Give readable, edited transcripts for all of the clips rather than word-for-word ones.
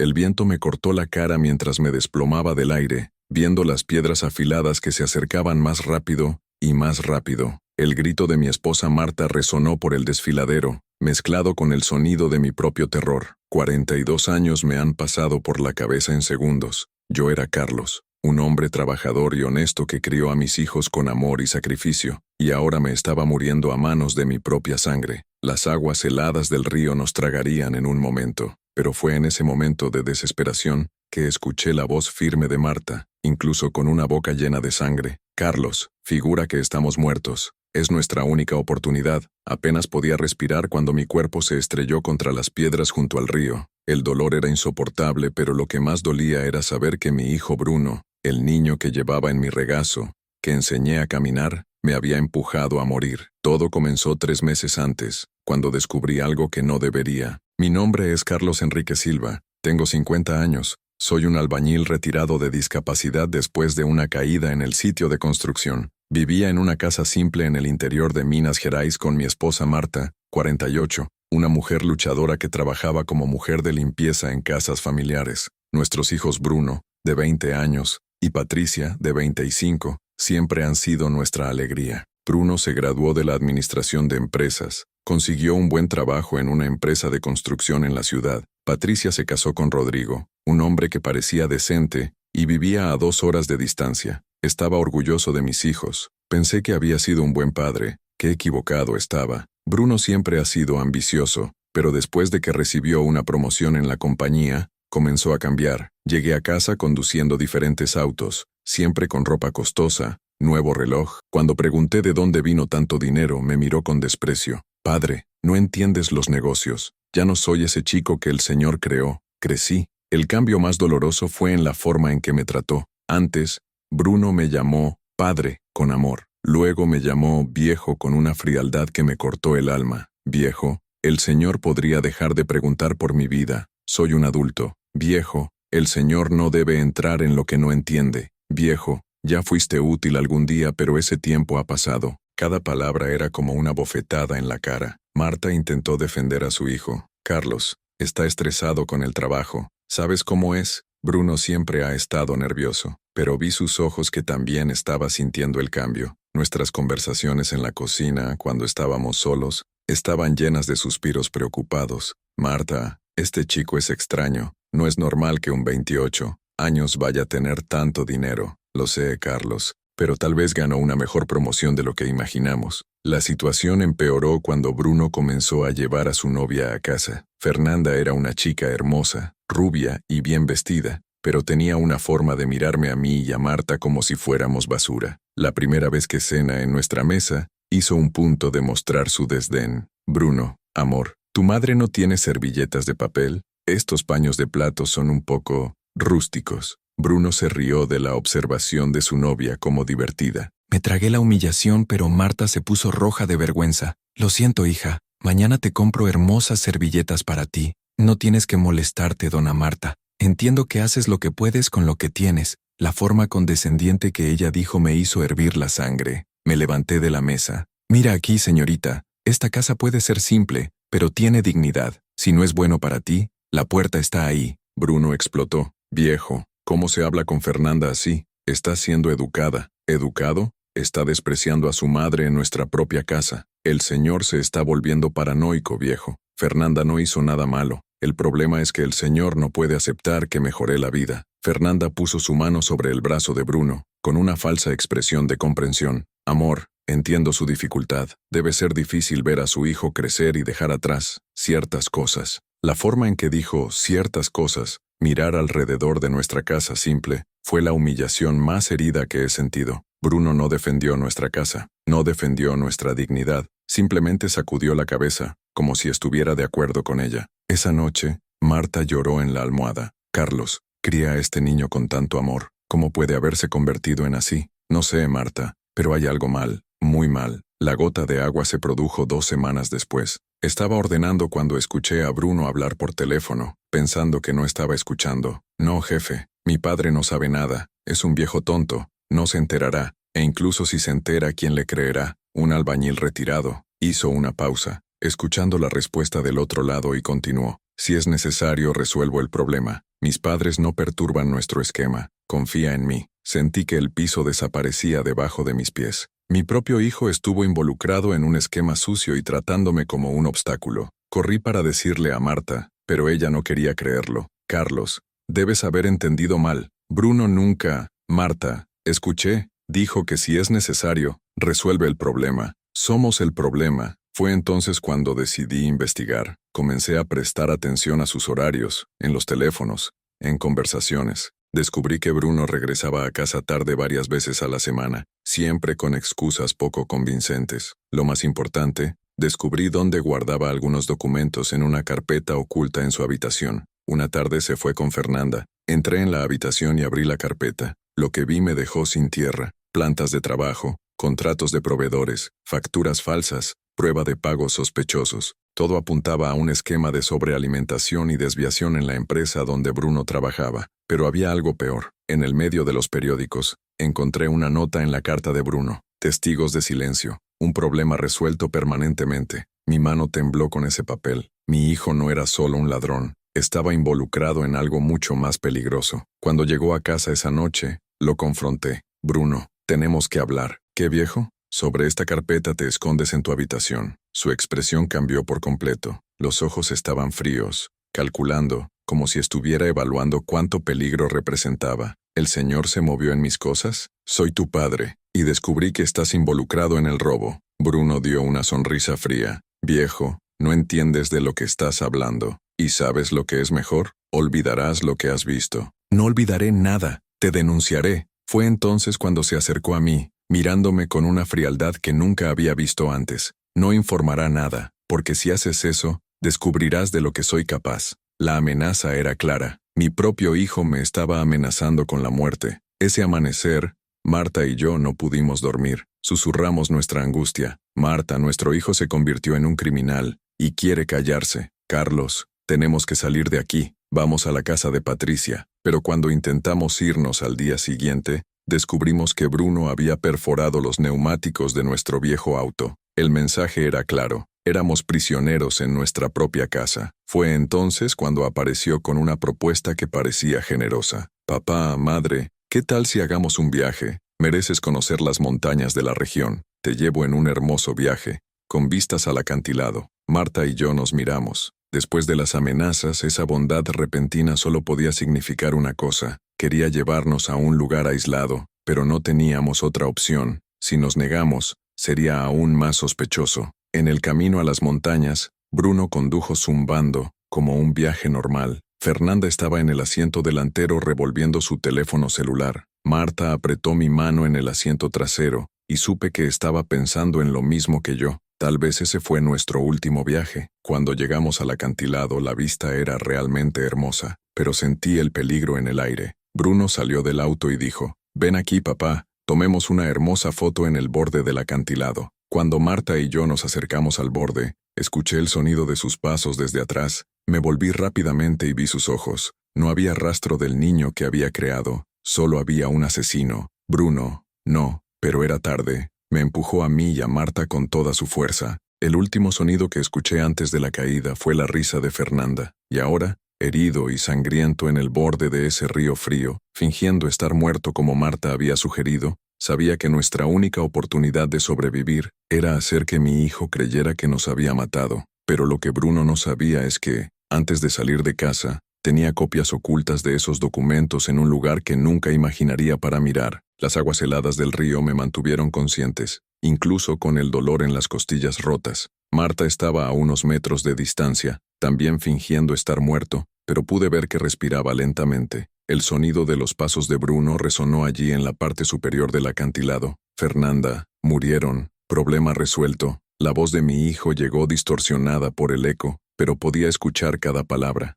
El viento me cortó la cara mientras me desplomaba del aire, viendo las piedras afiladas que se acercaban más rápido y más rápido. El grito de mi esposa Marta resonó por el desfiladero, mezclado con el sonido de mi propio terror. 42 años me han pasado por la cabeza en segundos. Yo era Carlos, un hombre trabajador y honesto que crió a mis hijos con amor y sacrificio, y ahora me estaba muriendo a manos de mi propia sangre. Las aguas heladas del río nos tragarían en un momento, pero fue en ese momento de desesperación que escuché la voz firme de Marta, incluso con una boca llena de sangre. Carlos, figura que estamos muertos. Es nuestra única oportunidad. Apenas podía respirar cuando mi cuerpo se estrelló contra las piedras junto al río. El dolor era insoportable, pero lo que más dolía era saber que mi hijo Bruno, el niño que llevaba en mi regazo, que enseñé a caminar, me había empujado a morir. Todo comenzó 3 meses antes, cuando descubrí algo que no debería. Mi nombre es Carlos Enrique Silva, tengo 50 años, soy un albañil retirado de discapacidad después de una caída en el sitio de construcción. Vivía en una casa simple en el interior de Minas Gerais con mi esposa Marta, 48, una mujer luchadora que trabajaba como mujer de limpieza en casas familiares. Nuestros hijos Bruno, de 20 años, y Patricia, de 25, siempre han sido nuestra alegría. Bruno se graduó de la administración de empresas, consiguió un buen trabajo en una empresa de construcción en la ciudad. Patricia se casó con Rodrigo, un hombre que parecía decente, y vivía a 2 horas de distancia. Estaba orgulloso de mis hijos. Pensé que había sido un buen padre. Qué equivocado estaba. Bruno siempre ha sido ambicioso, pero después de que recibió una promoción en la compañía, comenzó a cambiar. Llegué a casa conduciendo diferentes autos, siempre con ropa costosa, nuevo reloj. Cuando pregunté de dónde vino tanto dinero, me miró con desprecio. Padre, no entiendes los negocios. Ya no soy ese chico que el Señor creó. Crecí. El cambio más doloroso fue en la forma en que me trató. Antes, Bruno me llamó padre, con amor. Luego me llamó viejo con una frialdad que me cortó el alma. Viejo, el Señor podría dejar de preguntar por mi vida. Soy un adulto. Viejo, el Señor no debe entrar en lo que no entiende. Viejo, ya fuiste útil algún día, pero ese tiempo ha pasado. Cada palabra era como una bofetada en la cara. Marta intentó defender a su hijo. Carlos, está estresado con el trabajo. ¿Sabes cómo es? Bruno siempre ha estado nervioso, pero vi sus ojos que también estaba sintiendo el cambio. Nuestras conversaciones en la cocina, cuando estábamos solos, estaban llenas de suspiros preocupados. Marta, este chico es extraño. No es normal que un 28 años vaya a tener tanto dinero. Lo sé, Carlos, pero tal vez ganó una mejor promoción de lo que imaginamos. La situación empeoró cuando Bruno comenzó a llevar a su novia a casa. Fernanda era una chica hermosa, rubia y bien vestida, pero tenía una forma de mirarme a mí y a Marta como si fuéramos basura. La primera vez que cena en nuestra mesa, hizo un punto de mostrar su desdén. Bruno, amor, ¿tu madre no tiene servilletas de papel? Estos paños de plato son un poco rústicos. Bruno se rió de la observación de su novia como divertida. Me tragué la humillación, pero Marta se puso roja de vergüenza. Lo siento, hija. Mañana te compro hermosas servilletas para ti. No tienes que molestarte, dona Marta. Entiendo que haces lo que puedes con lo que tienes. La forma condescendiente que ella dijo me hizo hervir la sangre. Me levanté de la mesa. Mira aquí, señorita. Esta casa puede ser simple, pero tiene dignidad. Si no es bueno para ti, la puerta está ahí. Bruno explotó. Viejo, ¿cómo se habla con Fernanda así? Está siendo educada. ¿Educado? Está despreciando a su madre en nuestra propia casa. El Señor se está volviendo paranoico, viejo. Fernanda no hizo nada malo. El problema es que el Señor no puede aceptar que mejoré la vida. Fernanda puso su mano sobre el brazo de Bruno, con una falsa expresión de comprensión. Amor, entiendo su dificultad. Debe ser difícil ver a su hijo crecer y dejar atrás ciertas cosas. La forma en que dijo ciertas cosas, mirar alrededor de nuestra casa simple, fue la humillación más herida que he sentido. Bruno no defendió nuestra casa, no defendió nuestra dignidad, simplemente sacudió la cabeza, como si estuviera de acuerdo con ella. Esa noche, Marta lloró en la almohada. Carlos, cría a este niño con tanto amor. ¿Cómo puede haberse convertido en así? No sé, Marta, pero hay algo mal, muy mal. La gota de agua se produjo 2 semanas después. Estaba ordenando cuando escuché a Bruno hablar por teléfono, pensando que no estaba escuchando. No, jefe, mi padre no sabe nada, es un viejo tonto, no se enterará, e incluso si se entera, ¿quién le creerá? Un albañil retirado. Hizo una pausa, escuchando la respuesta del otro lado y continuó. Si es necesario, resuelvo el problema. Mis padres no perturban nuestro esquema. Confía en mí. Sentí que el piso desaparecía debajo de mis pies. Mi propio hijo estuvo involucrado en un esquema sucio y tratándome como un obstáculo. Corrí para decirle a Marta, pero ella no quería creerlo. Carlos, debes haber entendido mal. Bruno nunca... Marta, escuché, dijo que si es necesario, resuelve el problema. Somos el problema. Fue entonces cuando decidí investigar. Comencé a prestar atención a sus horarios, en los teléfonos, en conversaciones. Descubrí que Bruno regresaba a casa tarde varias veces a la semana, siempre con excusas poco convincentes. Lo más importante, descubrí dónde guardaba algunos documentos en una carpeta oculta en su habitación. Una tarde se fue con Fernanda. Entré en la habitación y abrí la carpeta. Lo que vi me dejó sin tierra. Plantas de trabajo, contratos de proveedores, facturas falsas, prueba de pagos sospechosos. Todo apuntaba a un esquema de sobrealimentación y desviación en la empresa donde Bruno trabajaba. Pero había algo peor. En el medio de los periódicos, encontré una nota en la carta de Bruno. Testigos de silencio. Un problema resuelto permanentemente. Mi mano tembló con ese papel. Mi hijo no era solo un ladrón. Estaba involucrado en algo mucho más peligroso. Cuando llegó a casa esa noche, lo confronté. Bruno, tenemos que hablar. ¿Qué viejo? Sobre esta carpeta te escondes en tu habitación. Su expresión cambió por completo. Los ojos estaban fríos, calculando, como si estuviera evaluando cuánto peligro representaba. ¿El Señor se movió en mis cosas? Soy tu padre, y descubrí que estás involucrado en el robo. Bruno dio una sonrisa fría. Viejo, no entiendes de lo que estás hablando. ¿Y sabes lo que es mejor? Olvidarás lo que has visto. No olvidaré nada. Te denunciaré. Fue entonces cuando se acercó a mí, mirándome con una frialdad que nunca había visto antes. No informará nada, porque si haces eso, descubrirás de lo que soy capaz. La amenaza era clara. Mi propio hijo me estaba amenazando con la muerte. Ese amanecer, Marta y yo no pudimos dormir. Susurramos nuestra angustia. Marta, nuestro hijo se convirtió en un criminal, y quiere callarse. Carlos, tenemos que salir de aquí. Vamos a la casa de Patricia. Pero cuando intentamos irnos al día siguiente, descubrimos que Bruno había perforado los neumáticos de nuestro viejo auto. El mensaje era claro. Éramos prisioneros en nuestra propia casa. Fue entonces cuando apareció con una propuesta que parecía generosa. Papá, madre, ¿qué tal si hagamos un viaje? Mereces conocer las montañas de la región. Te llevo en un hermoso viaje, con vistas al acantilado. Marta y yo nos miramos. Después de las amenazas, esa bondad repentina solo podía significar una cosa. Quería llevarnos a un lugar aislado, pero no teníamos otra opción. Si nos negamos, sería aún más sospechoso. En el camino a las montañas, Bruno condujo zumbando, como un viaje normal. Fernanda estaba en el asiento delantero revolviendo su teléfono celular. Marta apretó mi mano en el asiento trasero, y supe que estaba pensando en lo mismo que yo. Tal vez ese fue nuestro último viaje. Cuando llegamos al acantilado, la vista era realmente hermosa, pero sentí el peligro en el aire. Bruno salió del auto y dijo, «Ven aquí, papá, tomemos una hermosa foto en el borde del acantilado». Cuando Marta y yo nos acercamos al borde, escuché el sonido de sus pasos desde atrás. Me volví rápidamente y vi sus ojos. No había rastro del niño que había creado, solo había un asesino. Bruno, no, pero era tarde. Me empujó a mí y a Marta con toda su fuerza. El último sonido que escuché antes de la caída fue la risa de Fernanda. Y ahora, herido y sangriento en el borde de ese río frío, fingiendo estar muerto como Marta había sugerido, sabía que nuestra única oportunidad de sobrevivir era hacer que mi hijo creyera que nos había matado. Pero lo que Bruno no sabía es que, antes de salir de casa, tenía copias ocultas de esos documentos en un lugar que nunca imaginaría para mirar. Las aguas heladas del río me mantuvieron conscientes, incluso con el dolor en las costillas rotas. Marta estaba a unos metros de distancia, también fingiendo estar muerto, pero pude ver que respiraba lentamente. El sonido de los pasos de Bruno resonó allí en la parte superior del acantilado. Fernanda, murieron, problema resuelto. La voz de mi hijo llegó distorsionada por el eco, pero podía escuchar cada palabra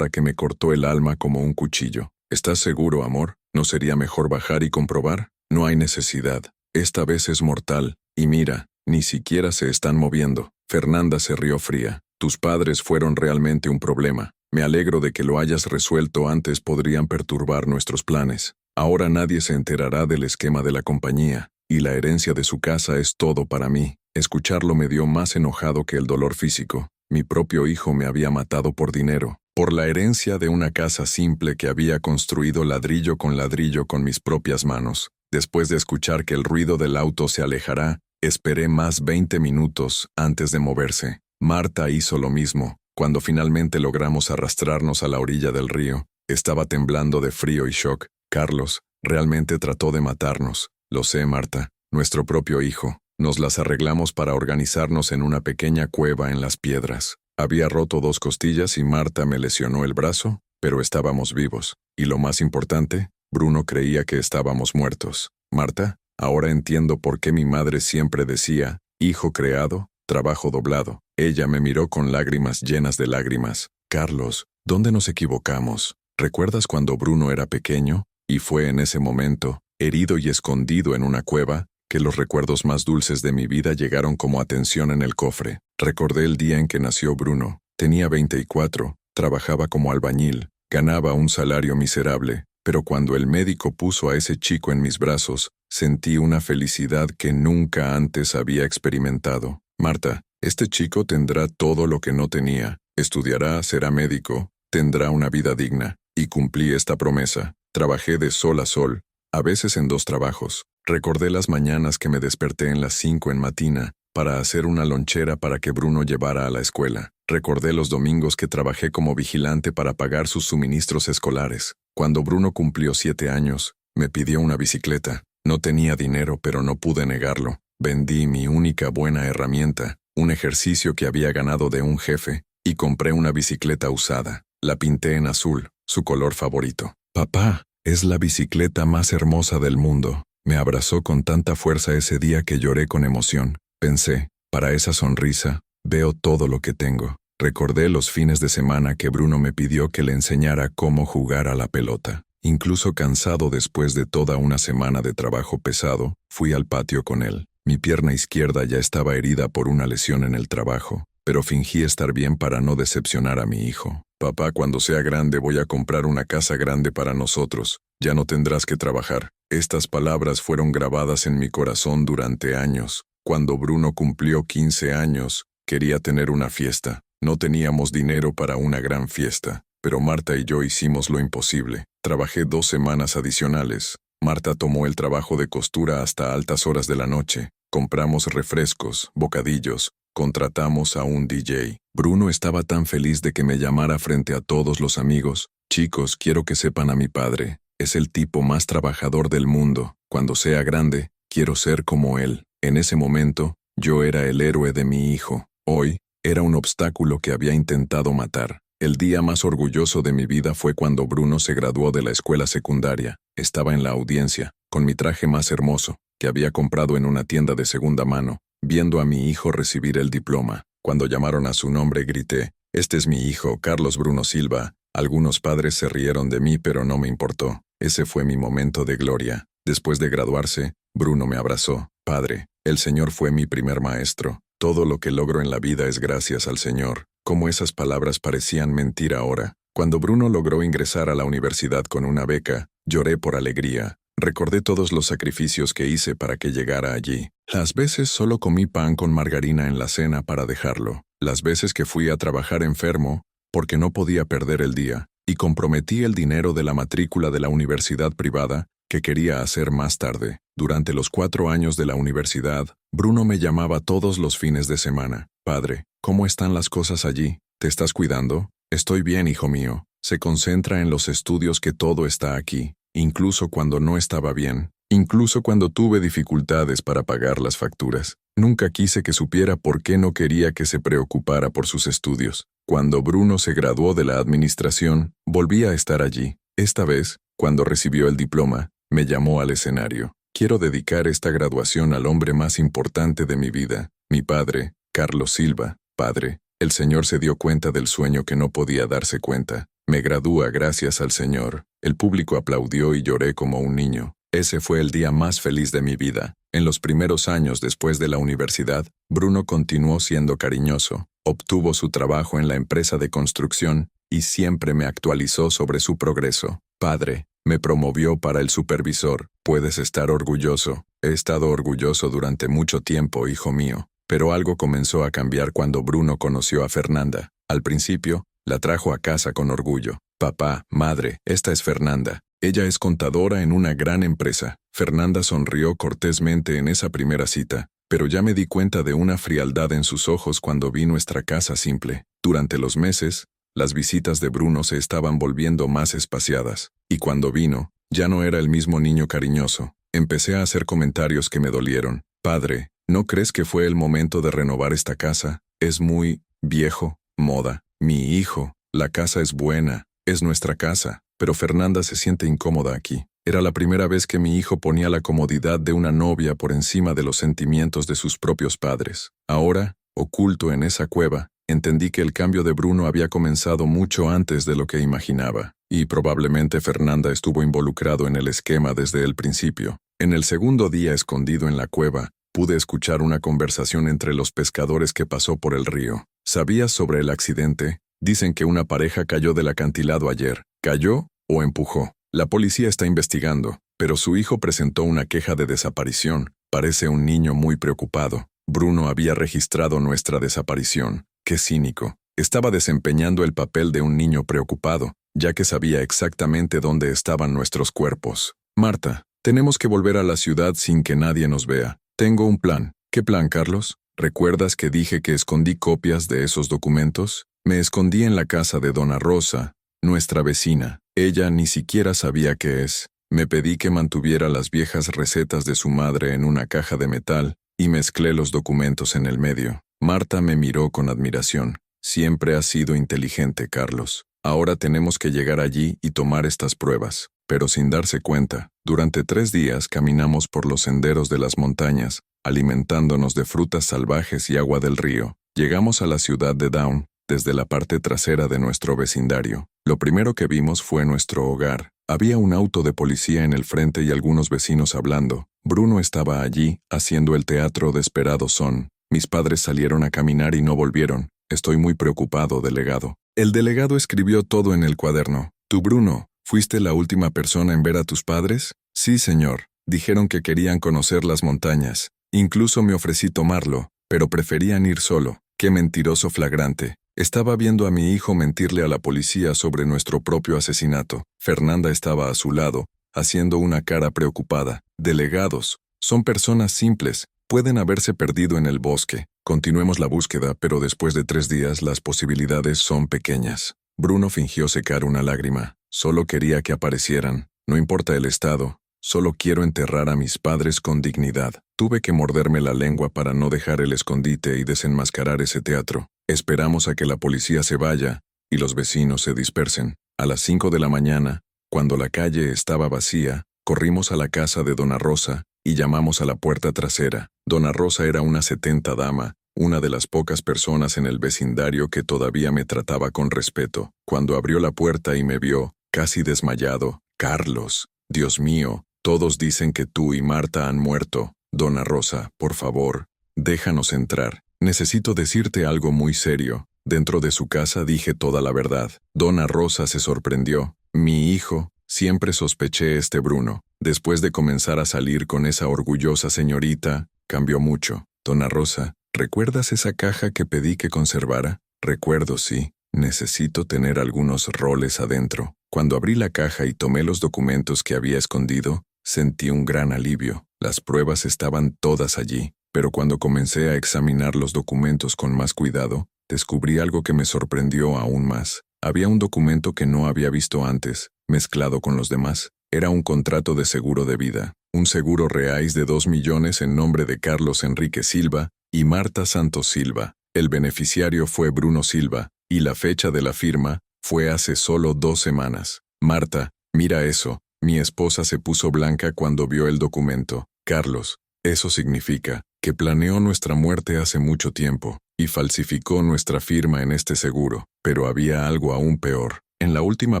que me cortó el alma como un cuchillo. ¿Estás seguro, amor? ¿No sería mejor bajar y comprobar? No hay necesidad. Esta vez es mortal. Y mira, ni siquiera se están moviendo. Fernanda se rió fría. Tus padres fueron realmente un problema. Me alegro de que lo hayas resuelto antes, podrían perturbar nuestros planes. Ahora nadie se enterará del esquema de la compañía, y la herencia de su casa es todo para mí. Escucharlo me dio más enojado que el dolor físico. Mi propio hijo me había matado por dinero, por la herencia de una casa simple que había construido ladrillo con mis propias manos. Después de escuchar que el ruido del auto se alejará, esperé más 20 minutos antes de moverse. Marta hizo lo mismo. Cuando finalmente logramos arrastrarnos a la orilla del río, estaba temblando de frío y shock. Carlos realmente trató de matarnos. Lo sé, Marta, nuestro propio hijo. Nos las arreglamos para organizarnos en una pequeña cueva en las piedras. Había roto 2 costillas y Marta me lesionó el brazo, pero estábamos vivos. Y lo más importante, Bruno creía que estábamos muertos. Marta, ahora entiendo por qué mi madre siempre decía, hijo creado, trabajo doblado. Ella me miró con lágrimas llenas de lágrimas. Carlos, ¿dónde nos equivocamos? ¿Recuerdas cuando Bruno era pequeño? Y fue en ese momento, herido y escondido en una cueva, que los recuerdos más dulces de mi vida llegaron como atención en el cofre. Recordé el día en que nació Bruno. Tenía 24, trabajaba como albañil, ganaba un salario miserable, pero cuando el médico puso a ese chico en mis brazos, sentí una felicidad que nunca antes había experimentado. Marta, este chico tendrá todo lo que no tenía. Estudiará, será médico, tendrá una vida digna. Y cumplí esta promesa. Trabajé de sol a sol, a veces en 2 trabajos. Recordé las mañanas que me desperté en las 5 en matina para hacer una lonchera para que Bruno llevara a la escuela. Recordé los domingos que trabajé como vigilante para pagar sus suministros escolares. Cuando Bruno cumplió 7 años, me pidió una bicicleta. No tenía dinero, pero no pude negarlo. Vendí mi única buena herramienta, un ejercicio que había ganado de un jefe, y compré una bicicleta usada. La pinté en azul, su color favorito. Papá, es la bicicleta más hermosa del mundo. Me abrazó con tanta fuerza ese día que lloré con emoción. Pensé, para esa sonrisa, veo todo lo que tengo. Recordé los fines de semana que Bruno me pidió que le enseñara cómo jugar a la pelota. Incluso cansado después de toda una semana de trabajo pesado, fui al patio con él. Mi pierna izquierda ya estaba herida por una lesión en el trabajo, pero fingí estar bien para no decepcionar a mi hijo. Papá, cuando sea grande voy a comprar una casa grande para nosotros. Ya no tendrás que trabajar. Estas palabras fueron grabadas en mi corazón durante años. Cuando Bruno cumplió 15 años, quería tener una fiesta. No teníamos dinero para una gran fiesta, pero Marta y yo hicimos lo imposible. Trabajé 2 semanas adicionales. Marta tomó el trabajo de costura hasta altas horas de la noche. Compramos refrescos, bocadillos, contratamos a un DJ. Bruno estaba tan feliz de que me llamara frente a todos los amigos. Chicos, quiero que sepan a mi padre. Es el tipo más trabajador del mundo. Cuando sea grande, quiero ser como él. En ese momento, yo era el héroe de mi hijo. Hoy, era un obstáculo que había intentado matar. El día más orgulloso de mi vida fue cuando Bruno se graduó de la escuela secundaria. Estaba en la audiencia, con mi traje más hermoso, que había comprado en una tienda de segunda mano, viendo a mi hijo recibir el diploma. Cuando llamaron a su nombre grité, «Este es mi hijo, Carlos Bruno Silva». Algunos padres se rieron de mí, pero no me importó. Ese fue mi momento de gloria. Después de graduarse, Bruno me abrazó. «Padre, el Señor fue mi primer maestro. Todo lo que logro en la vida es gracias al Señor». Como esas palabras parecían mentir ahora. Cuando Bruno logró ingresar a la universidad con una beca, lloré por alegría. Recordé todos los sacrificios que hice para que llegara allí. Las veces solo comí pan con margarina en la cena para dejarlo. Las veces que fui a trabajar enfermo, porque no podía perder el día, y comprometí el dinero de la matrícula de la universidad privada que quería hacer más tarde. Durante los 4 años de la universidad, Bruno me llamaba todos los fines de semana. «Padre, ¿cómo están las cosas allí? ¿Te estás cuidando?» «Estoy bien, hijo mío». Se concentra en los estudios, que todo está aquí, incluso cuando no estaba bien, incluso cuando tuve dificultades para pagar las facturas. Nunca quise que supiera por qué no quería que se preocupara por sus estudios. Cuando Bruno se graduó de la administración, volví a estar allí. Esta vez, cuando recibió el diploma, me llamó al escenario. «Quiero dedicar esta graduación al hombre más importante de mi vida, mi padre, Carlos Silva». «Padre». El Señor se dio cuenta del sueño que no podía darse cuenta. Me gradúa gracias al Señor. El público aplaudió y lloré como un niño. Ese fue el día más feliz de mi vida. En los primeros años después de la universidad, Bruno continuó siendo cariñoso. Obtuvo su trabajo en la empresa de construcción y siempre me actualizó sobre su progreso. «Padre, me promovió para el supervisor. Puedes estar orgulloso». «He estado orgulloso durante mucho tiempo, hijo mío». Pero algo comenzó a cambiar cuando Bruno conoció a Fernanda. Al principio, la trajo a casa con orgullo. Papá, madre, esta es Fernanda. Ella es contadora en una gran empresa. Fernanda sonrió cortésmente en esa primera cita, pero ya me di cuenta de una frialdad en sus ojos cuando vi nuestra casa simple. Durante los meses, las visitas de Bruno se estaban volviendo más espaciadas, y cuando vino, ya no era el mismo niño cariñoso. Empecé a hacer comentarios que me dolieron. Padre, ¿no crees que fue el momento de renovar esta casa? Es muy viejo, moda. Mi hijo, la casa es buena, es nuestra casa, pero Fernanda se siente incómoda aquí. Era la primera vez que mi hijo ponía la comodidad de una novia por encima de los sentimientos de sus propios padres. Ahora, oculto en esa cueva, entendí que el cambio de Bruno había comenzado mucho antes de lo que imaginaba, y probablemente Fernanda estuvo involucrado en el esquema desde el principio. En el segundo día escondido en la cueva, pude escuchar una conversación entre los pescadores que pasó por el río. ¿Sabías sobre el accidente? Dicen que una pareja cayó del acantilado ayer. ¿Cayó o empujó? La policía está investigando, pero su hijo presentó una queja de desaparición. Parece un niño muy preocupado. Bruno había registrado nuestra desaparición. ¡Qué cínico! Estaba desempeñando el papel de un niño preocupado, ya que sabía exactamente dónde estaban nuestros cuerpos. Marta, tenemos que volver a la ciudad sin que nadie nos vea. Tengo un plan. ¿Qué plan, Carlos? ¿Recuerdas que dije que escondí copias de esos documentos? Me escondí en la casa de Dona Rosa, nuestra vecina. Ella ni siquiera sabía qué es. Me pedí que mantuviera las viejas recetas de su madre en una caja de metal y mezclé los documentos en el medio. Marta me miró con admiración. Siempre has sido inteligente, Carlos. Ahora tenemos que llegar allí y tomar estas pruebas. Pero sin darse cuenta, durante 3 días caminamos por los senderos de las montañas, alimentándonos de frutas salvajes y agua del río. Llegamos a la ciudad de Down, desde la parte trasera de nuestro vecindario. Lo primero que vimos fue nuestro hogar. Había un auto de policía en el frente y algunos vecinos hablando. Bruno estaba allí, haciendo el teatro de Esperado Son. Mis padres salieron a caminar y no volvieron. Estoy muy preocupado, delegado. El delegado escribió todo en el cuaderno. ¿Tú, Bruno, fuiste la última persona en ver a tus padres? Sí, señor. Dijeron que querían conocer las montañas. Incluso me ofrecí tomarlo, pero preferían ir solo. ¡Qué mentiroso flagrante! Estaba viendo a mi hijo mentirle a la policía sobre nuestro propio asesinato. Fernanda estaba a su lado, haciendo una cara preocupada. Delegados, son personas simples, pueden haberse perdido en el bosque. Continuemos la búsqueda, pero después de 3 días las posibilidades son pequeñas. Bruno fingió secar una lágrima. Solo quería que aparecieran. No importa el estado. Solo quiero enterrar a mis padres con dignidad. Tuve que morderme la lengua para no dejar el escondite y desenmascarar ese teatro. Esperamos a que la policía se vaya y los vecinos se dispersen. A las 5 de la mañana, cuando la calle estaba vacía, corrimos a la casa de Dona Rosa y llamamos a la puerta trasera. Dona Rosa era una 70 dama, una de las pocas personas en el vecindario que todavía me trataba con respeto. Cuando abrió la puerta y me vio, casi desmayado, «Carlos, Dios mío, todos dicen que tú y Marta han muerto. Dona Rosa, por favor, déjanos entrar. Necesito decirte algo muy serio». Dentro de su casa dije toda la verdad. Dona Rosa se sorprendió. Mi hijo, siempre sospeché Bruno. Después de comenzar a salir con esa orgullosa señorita, cambió mucho. Dona Rosa, ¿recuerdas esa caja que pedí que conservara? Recuerdo, sí. Necesito tener algunos roles adentro. Cuando abrí la caja y tomé los documentos que había escondido, sentí un gran alivio. Las pruebas estaban todas allí, pero cuando comencé a examinar los documentos con más cuidado, descubrí algo que me sorprendió aún más. Había un documento que no había visto antes, mezclado con los demás. Era un contrato de seguro de vida, un seguro reais de 2 millones en nombre de Carlos Enrique Silva y Marta Santos Silva. El beneficiario fue Bruno Silva, y la fecha de la firma fue hace solo 2 semanas. Marta, mira eso. Mi esposa se puso blanca cuando vio el documento. Carlos, eso significa que planeó nuestra muerte hace mucho tiempo y falsificó nuestra firma en este seguro. Pero había algo aún peor. En la última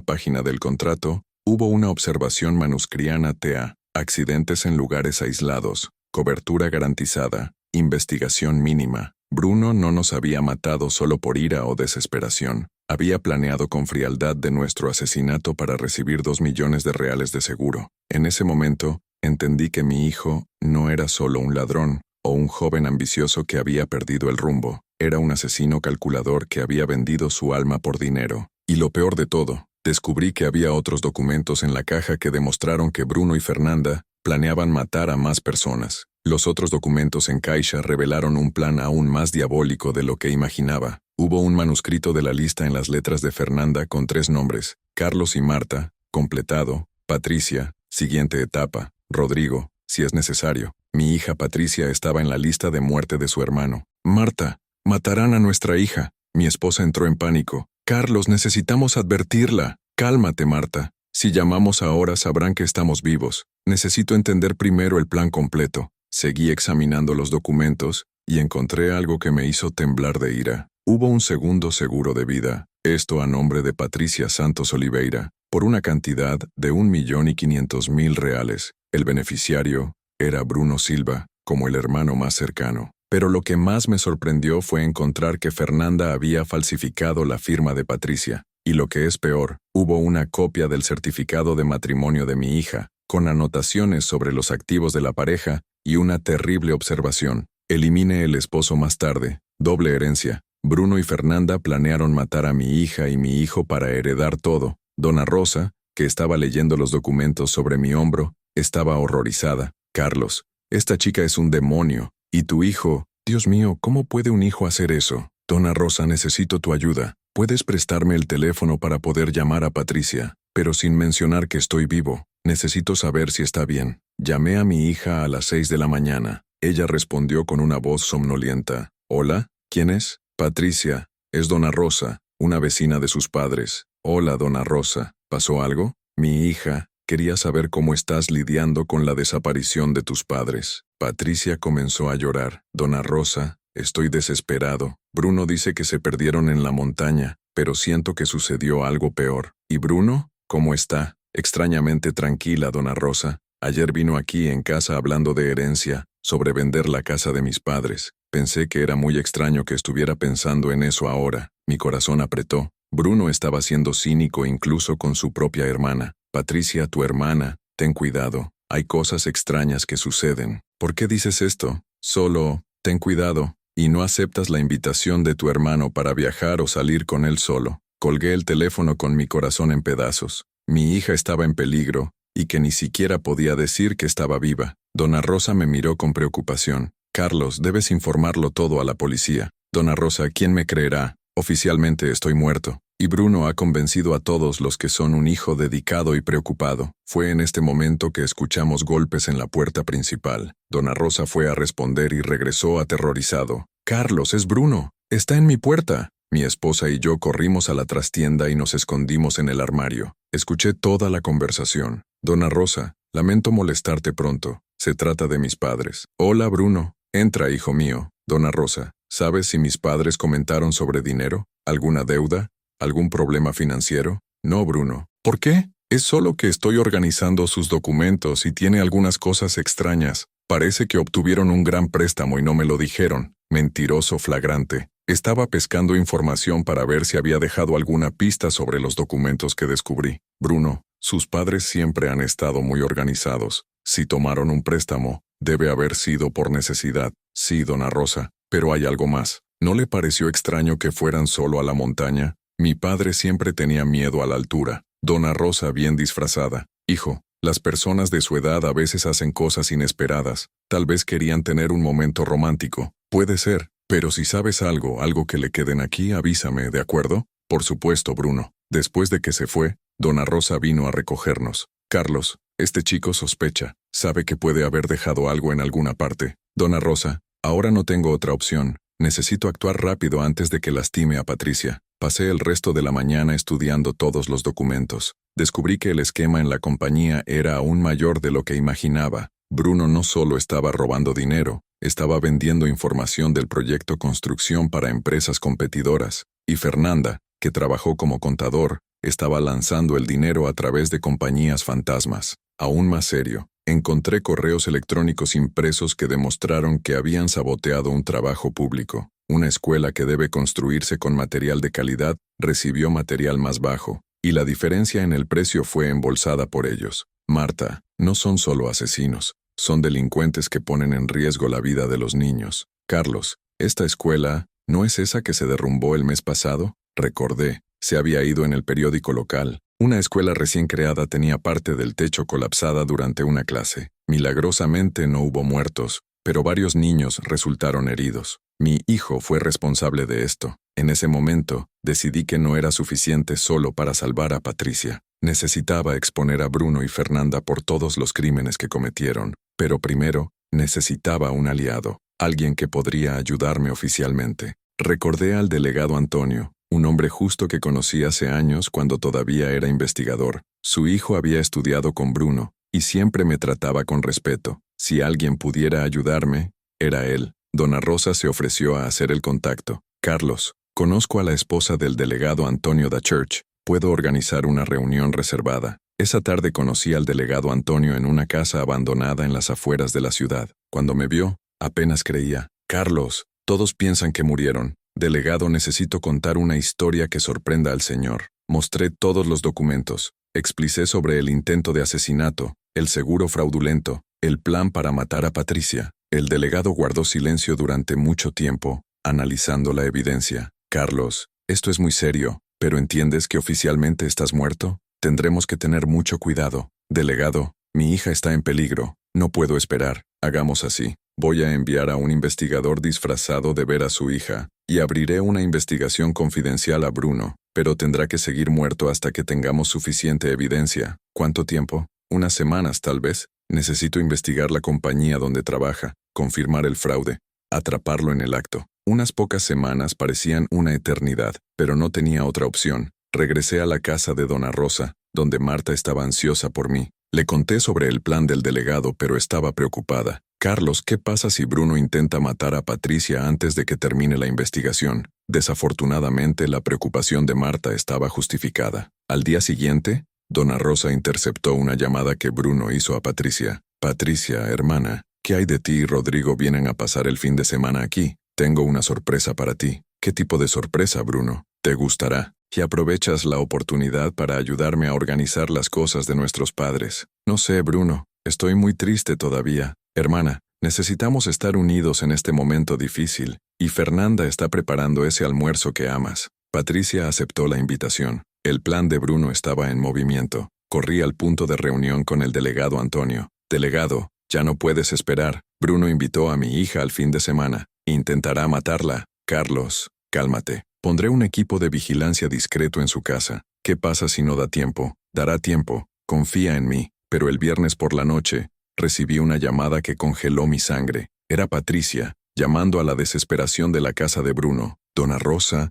página del contrato, hubo una observación manuscriana TA, accidentes en lugares aislados, cobertura garantizada, investigación mínima. Bruno no nos había matado solo por ira o desesperación. Había planeado con frialdad de nuestro asesinato para recibir 2 millones de reales de seguro. En ese momento, entendí que mi hijo no era solo un ladrón, o un joven ambicioso que había perdido el rumbo. Era un asesino calculador que había vendido su alma por dinero. Y lo peor de todo, descubrí que había otros documentos en la caja que demostraron que Bruno y Fernanda planeaban matar a más personas. Los otros documentos en caixa revelaron un plan aún más diabólico de lo que imaginaba. Hubo un manuscrito de la lista en las letras de Fernanda con 3 nombres: Carlos y Marta, completado, Patricia, siguiente etapa, Rodrigo, si es necesario. Mi hija Patricia estaba en la lista de muerte de su hermano. Marta, matarán a nuestra hija. Mi esposa entró en pánico. Carlos, necesitamos advertirla. Cálmate, Marta. Si llamamos ahora sabrán que estamos vivos. Necesito entender primero el plan completo. Seguí examinando los documentos y encontré algo que me hizo temblar de ira. Hubo un segundo seguro de vida, esto a nombre de Patricia Santos Oliveira, por una cantidad de $1.500.000. El beneficiario era Bruno Silva, como el hermano más cercano. Pero lo que más me sorprendió fue encontrar que Fernanda había falsificado la firma de Patricia. Y lo que es peor, hubo una copia del certificado de matrimonio de mi hija, con anotaciones sobre los activos de la pareja y una terrible observación: elimine el esposo más tarde, doble herencia. Bruno y Fernanda planearon matar a mi hija y mi hijo para heredar todo. Dona Rosa, que estaba leyendo los documentos sobre mi hombro, estaba horrorizada. Carlos, esta chica es un demonio. Y tu hijo, Dios mío, ¿cómo puede un hijo hacer eso? Dona Rosa, necesito tu ayuda. ¿Puedes prestarme el teléfono para poder llamar a Patricia? Pero sin mencionar que estoy vivo. Necesito saber si está bien. Llamé a mi hija a las 6 de la mañana. Ella respondió con una voz somnolienta. ¿Hola? ¿Quién es? Patricia. Es Dona Rosa, una vecina de sus padres. Hola, Dona Rosa. ¿Pasó algo? Mi hija, quería saber cómo estás lidiando con la desaparición de tus padres. Patricia comenzó a llorar. Dona Rosa, estoy desesperado. Bruno dice que se perdieron en la montaña, pero siento que sucedió algo peor. ¿Y Bruno? ¿Cómo está? Extrañamente tranquila, Dona Rosa. Ayer vino aquí en casa hablando de herencia, sobre vender la casa de mis padres. Pensé que era muy extraño que estuviera pensando en eso ahora. Mi corazón apretó. Bruno estaba siendo cínico incluso con su propia hermana. Patricia, tu hermana, ten cuidado. Hay cosas extrañas que suceden. ¿Por qué dices esto? Solo, ten cuidado. Y no aceptas la invitación de tu hermano para viajar o salir con él solo. Colgué el teléfono con mi corazón en pedazos. Mi hija estaba en peligro, y que ni siquiera podía decir que estaba viva. Dona Rosa me miró con preocupación. Carlos, debes informarlo todo a la policía. Dona Rosa, ¿quién me creerá? Oficialmente estoy muerto. Y Bruno ha convencido a todos los que son un hijo dedicado y preocupado. Fue en este momento que escuchamos golpes en la puerta principal. Dona Rosa fue a responder y regresó aterrorizado. Carlos, es Bruno. Está en mi puerta. Mi esposa y yo corrimos a la trastienda y nos escondimos en el armario. Escuché toda la conversación. Dona Rosa, lamento molestarte pronto. Se trata de mis padres. Hola, Bruno. Entra, hijo mío. Dona Rosa, ¿sabes si mis padres comentaron sobre dinero? ¿Alguna deuda? ¿Algún problema financiero? No, Bruno. ¿Por qué? Es solo que estoy organizando sus documentos y tiene algunas cosas extrañas. Parece que obtuvieron un gran préstamo y no me lo dijeron. Mentiroso flagrante. Estaba pescando información para ver si había dejado alguna pista sobre los documentos que descubrí. Bruno, sus padres siempre han estado muy organizados. Si tomaron un préstamo, debe haber sido por necesidad. Sí, Dona Rosa, pero hay algo más. ¿No le pareció extraño que fueran solo a la montaña? Mi padre siempre tenía miedo a la altura. Dona Rosa bien disfrazada. Hijo, las personas de su edad a veces hacen cosas inesperadas. Tal vez querían tener un momento romántico. Puede ser, pero si sabes algo que le queden aquí, avísame, ¿de acuerdo? Por supuesto, Bruno. Después de que se fue, Dona Rosa vino a recogernos. Carlos, este chico sospecha. Sabe que puede haber dejado algo en alguna parte. Dona Rosa, ahora no tengo otra opción. Necesito actuar rápido antes de que lastime a Patricia. Pasé el resto de la mañana estudiando todos los documentos. Descubrí que el esquema en la compañía era aún mayor de lo que imaginaba. Bruno no solo estaba robando dinero, estaba vendiendo información del proyecto construcción para empresas competidoras. Y Fernanda, que trabajó como contador, estaba lanzando el dinero a través de compañías fantasmas. Aún más serio, encontré correos electrónicos impresos que demostraron que habían saboteado un trabajo público. Una escuela que debe construirse con material de calidad recibió material más bajo, y la diferencia en el precio fue embolsada por ellos. Marta, no son solo asesinos, Son delincuentes que ponen en riesgo la vida de los niños. Carlos, ¿esta escuela no es esa que se derrumbó el mes pasado? Recordé, se había ido en el periódico local. Una escuela recién creada tenía parte del techo colapsada durante una clase. Milagrosamente no hubo muertos, pero varios niños resultaron heridos. Mi hijo fue responsable de esto. En ese momento, decidí que no era suficiente solo para salvar a Patricia. Necesitaba exponer a Bruno y Fernanda por todos los crímenes que cometieron, pero primero, necesitaba un aliado, alguien que podría ayudarme oficialmente. Recordé al delegado Antonio, un hombre justo que conocí hace años cuando todavía era investigador. Su hijo había estudiado con Bruno, y siempre me trataba con respeto. Si alguien pudiera ayudarme, era él. Dona Rosa se ofreció a hacer el contacto. Carlos, conozco a la esposa del delegado Antonio da Church. Puedo organizar una reunión reservada. Esa tarde conocí al delegado Antonio en una casa abandonada en las afueras de la ciudad. Cuando me vio, apenas creía. Carlos, todos piensan que murieron. Delegado, necesito contar una historia que sorprenda al señor. Mostré todos los documentos. Explicé sobre el intento de asesinato, el seguro fraudulento, el plan para matar a Patricia. El delegado guardó silencio durante mucho tiempo, analizando la evidencia. Carlos, esto es muy serio, pero ¿entiendes que oficialmente estás muerto? Tendremos que tener mucho cuidado. Delegado, mi hija está en peligro. No puedo esperar. Hagamos así. Voy a enviar a un investigador disfrazado de ver a su hija, y abriré una investigación confidencial a Bruno, pero tendrá que seguir muerto hasta que tengamos suficiente evidencia. ¿Cuánto tiempo? Unas semanas, tal vez. Necesito investigar la compañía donde trabaja, confirmar el fraude, atraparlo en el acto. Unas pocas semanas parecían una eternidad, pero no tenía otra opción. Regresé a la casa de Dona Rosa, donde Marta estaba ansiosa por mí. Le conté sobre el plan del delegado, pero estaba preocupada. Carlos, ¿qué pasa si Bruno intenta matar a Patricia antes de que termine la investigación? Desafortunadamente, la preocupación de Marta estaba justificada. Al día siguiente, Dona Rosa interceptó una llamada que Bruno hizo a Patricia. Patricia, hermana, ¿qué hay de ti y Rodrigo vienen a pasar el fin de semana aquí? Tengo una sorpresa para ti. ¿Qué tipo de sorpresa, Bruno? Te gustará. Y aprovechas la oportunidad para ayudarme a organizar las cosas de nuestros padres. No sé, Bruno. Estoy muy triste todavía. Hermana, necesitamos estar unidos en este momento difícil, y Fernanda está preparando ese almuerzo que amas. Patricia aceptó la invitación. El plan de Bruno estaba en movimiento. Corrí al punto de reunión con el delegado Antonio. Delegado, ya no puedes esperar. Bruno invitó a mi hija al fin de semana. Intentará matarla. Carlos, cálmate. Pondré un equipo de vigilancia discreto en su casa. ¿Qué pasa si no da tiempo? Dará tiempo. Confía en mí. Pero el viernes por la noche, recibí una llamada que congeló mi sangre. Era Patricia, llamando a la desesperación de la casa de Bruno. Dona Rosa,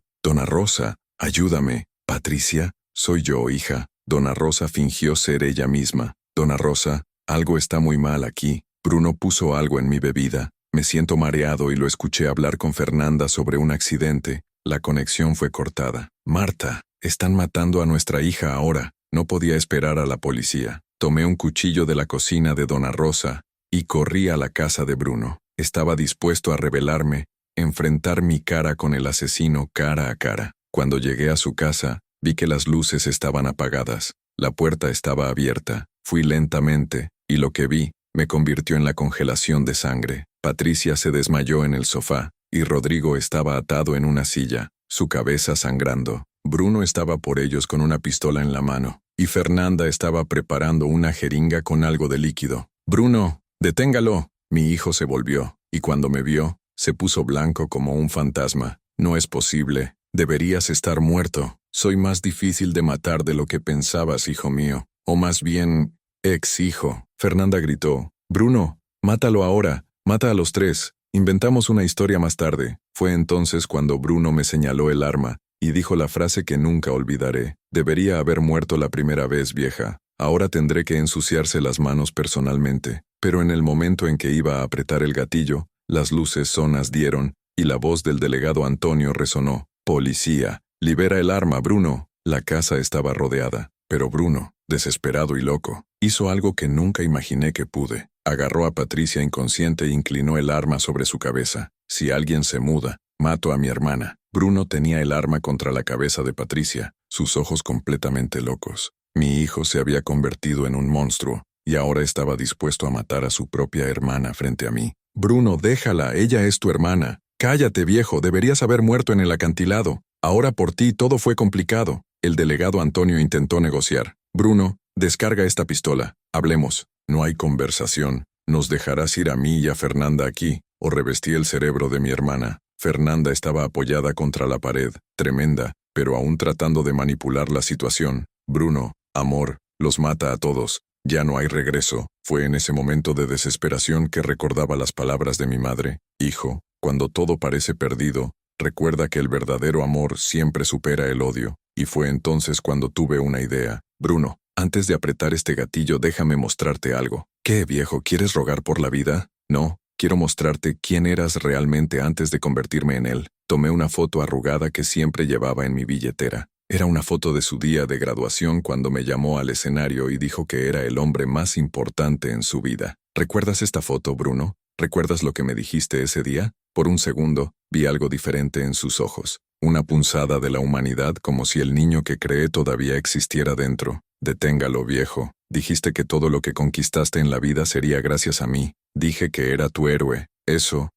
ayúdame. Patricia, soy yo, hija. Dona Rosa fingió ser ella misma. Dona Rosa, algo está muy mal aquí. Bruno puso algo en mi bebida. Me siento mareado y lo escuché hablar con Fernanda sobre un accidente. La conexión fue cortada. Marta, están matando a nuestra hija ahora. No podía esperar a la policía. Tomé un cuchillo de la cocina de Dona Rosa y corrí a la casa de Bruno. Estaba dispuesto a rebelarme, enfrentar mi cara con el asesino cara a cara. Cuando llegué a su casa, vi que las luces estaban apagadas. La puerta estaba abierta. Fui lentamente, y lo que vi me convirtió en la congelación de sangre. Patricia se desmayó en el sofá, y Rodrigo estaba atado en una silla, su cabeza sangrando. Bruno estaba por ellos con una pistola en la mano, y Fernanda estaba preparando una jeringa con algo de líquido. «Bruno, deténgalo». Mi hijo se volvió, y cuando me vio, se puso blanco como un fantasma. «No es posible. Deberías estar muerto. Soy más difícil de matar de lo que pensabas, hijo mío. O más bien, ex-hijo». Fernanda gritó. «Bruno, mátalo ahora. Mata a los tres. Inventamos una historia más tarde». Fue entonces cuando Bruno me señaló el arma y dijo la frase que nunca olvidaré. «Debería haber muerto la primera vez, vieja. Ahora tendré que ensuciarse las manos personalmente». Pero en el momento en que iba a apretar el gatillo, las luces sonas dieron y la voz del delegado Antonio resonó. «Policía, libera el arma, Bruno». La casa estaba rodeada, pero Bruno, desesperado y loco, hizo algo que nunca imaginé que pude. Agarró a Patricia inconsciente e inclinó el arma sobre su cabeza. «Si alguien se muda, mato a mi hermana». Bruno tenía el arma contra la cabeza de Patricia, sus ojos completamente locos. Mi hijo se había convertido en un monstruo. y ahora estaba dispuesto a matar a su propia hermana frente a mí. Bruno, déjala, ella es tu hermana. Cállate, viejo, deberías haber muerto en el acantilado. Ahora por ti todo fue complicado. El delegado Antonio intentó negociar. Bruno, descarga esta pistola. Hablemos. No hay conversación. ¿Nos dejarás ir a mí y a Fernanda aquí? O revestí el cerebro de mi hermana. Fernanda estaba apoyada contra la pared, tremenda, pero aún tratando de manipular la situación. Bruno, amor, los mata a todos. Ya no hay regreso. Fue en ese momento de desesperación que recordaba las palabras de mi madre. Hijo, cuando todo parece perdido, recuerda que el verdadero amor siempre supera el odio. Y fue entonces cuando tuve una idea. Bruno, antes de apretar este gatillo déjame mostrarte algo. ¿Qué, viejo, quieres rogar por la vida? No, quiero mostrarte quién eras realmente antes de convertirme en él. Tomé una foto arrugada que siempre llevaba en mi billetera. Era una foto de su día de graduación cuando me llamó al escenario y dijo que era el hombre más importante en su vida. ¿Recuerdas esta foto, Bruno? ¿Recuerdas lo que me dijiste ese día? Por un segundo, vi algo diferente en sus ojos. Una punzada de la humanidad como si el niño que cree todavía existiera dentro. Deténgalo, viejo. Dijiste que todo lo que conquistaste en la vida sería gracias a mí. Dije que era tu héroe. Eso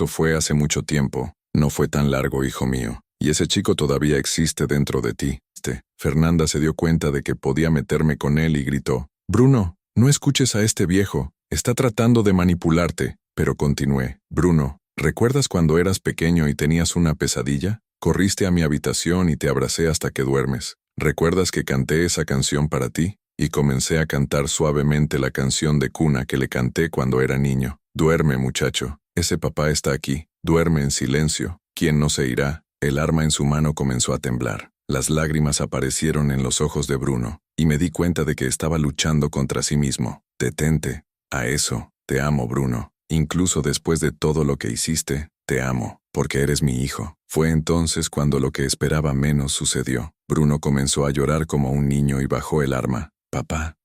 fue hace mucho tiempo. No fue tan largo, hijo mío. Y ese chico todavía existe dentro de ti. Fernanda se dio cuenta de que podía meterme con él y gritó. Bruno, no escuches a este viejo. Está tratando de manipularte. Pero continué. Bruno, ¿recuerdas cuando eras pequeño y tenías una pesadilla? Corriste a mi habitación y te abracé hasta que duermes. ¿Recuerdas que canté esa canción para ti? Y comencé a cantar suavemente la canción de cuna que le canté cuando era niño. Duerme, muchacho. Ese papá está aquí. Duerme en silencio. ¿Quién no se irá? El arma en su mano comenzó a temblar. Las lágrimas aparecieron en los ojos de Bruno, y me di cuenta de que estaba luchando contra sí mismo. Detente. A eso. Te amo, Bruno. Incluso después de todo lo que hiciste, te amo, porque eres mi hijo. Fue entonces cuando lo que esperaba menos sucedió. Bruno comenzó a llorar como un niño y bajó el arma. Papá,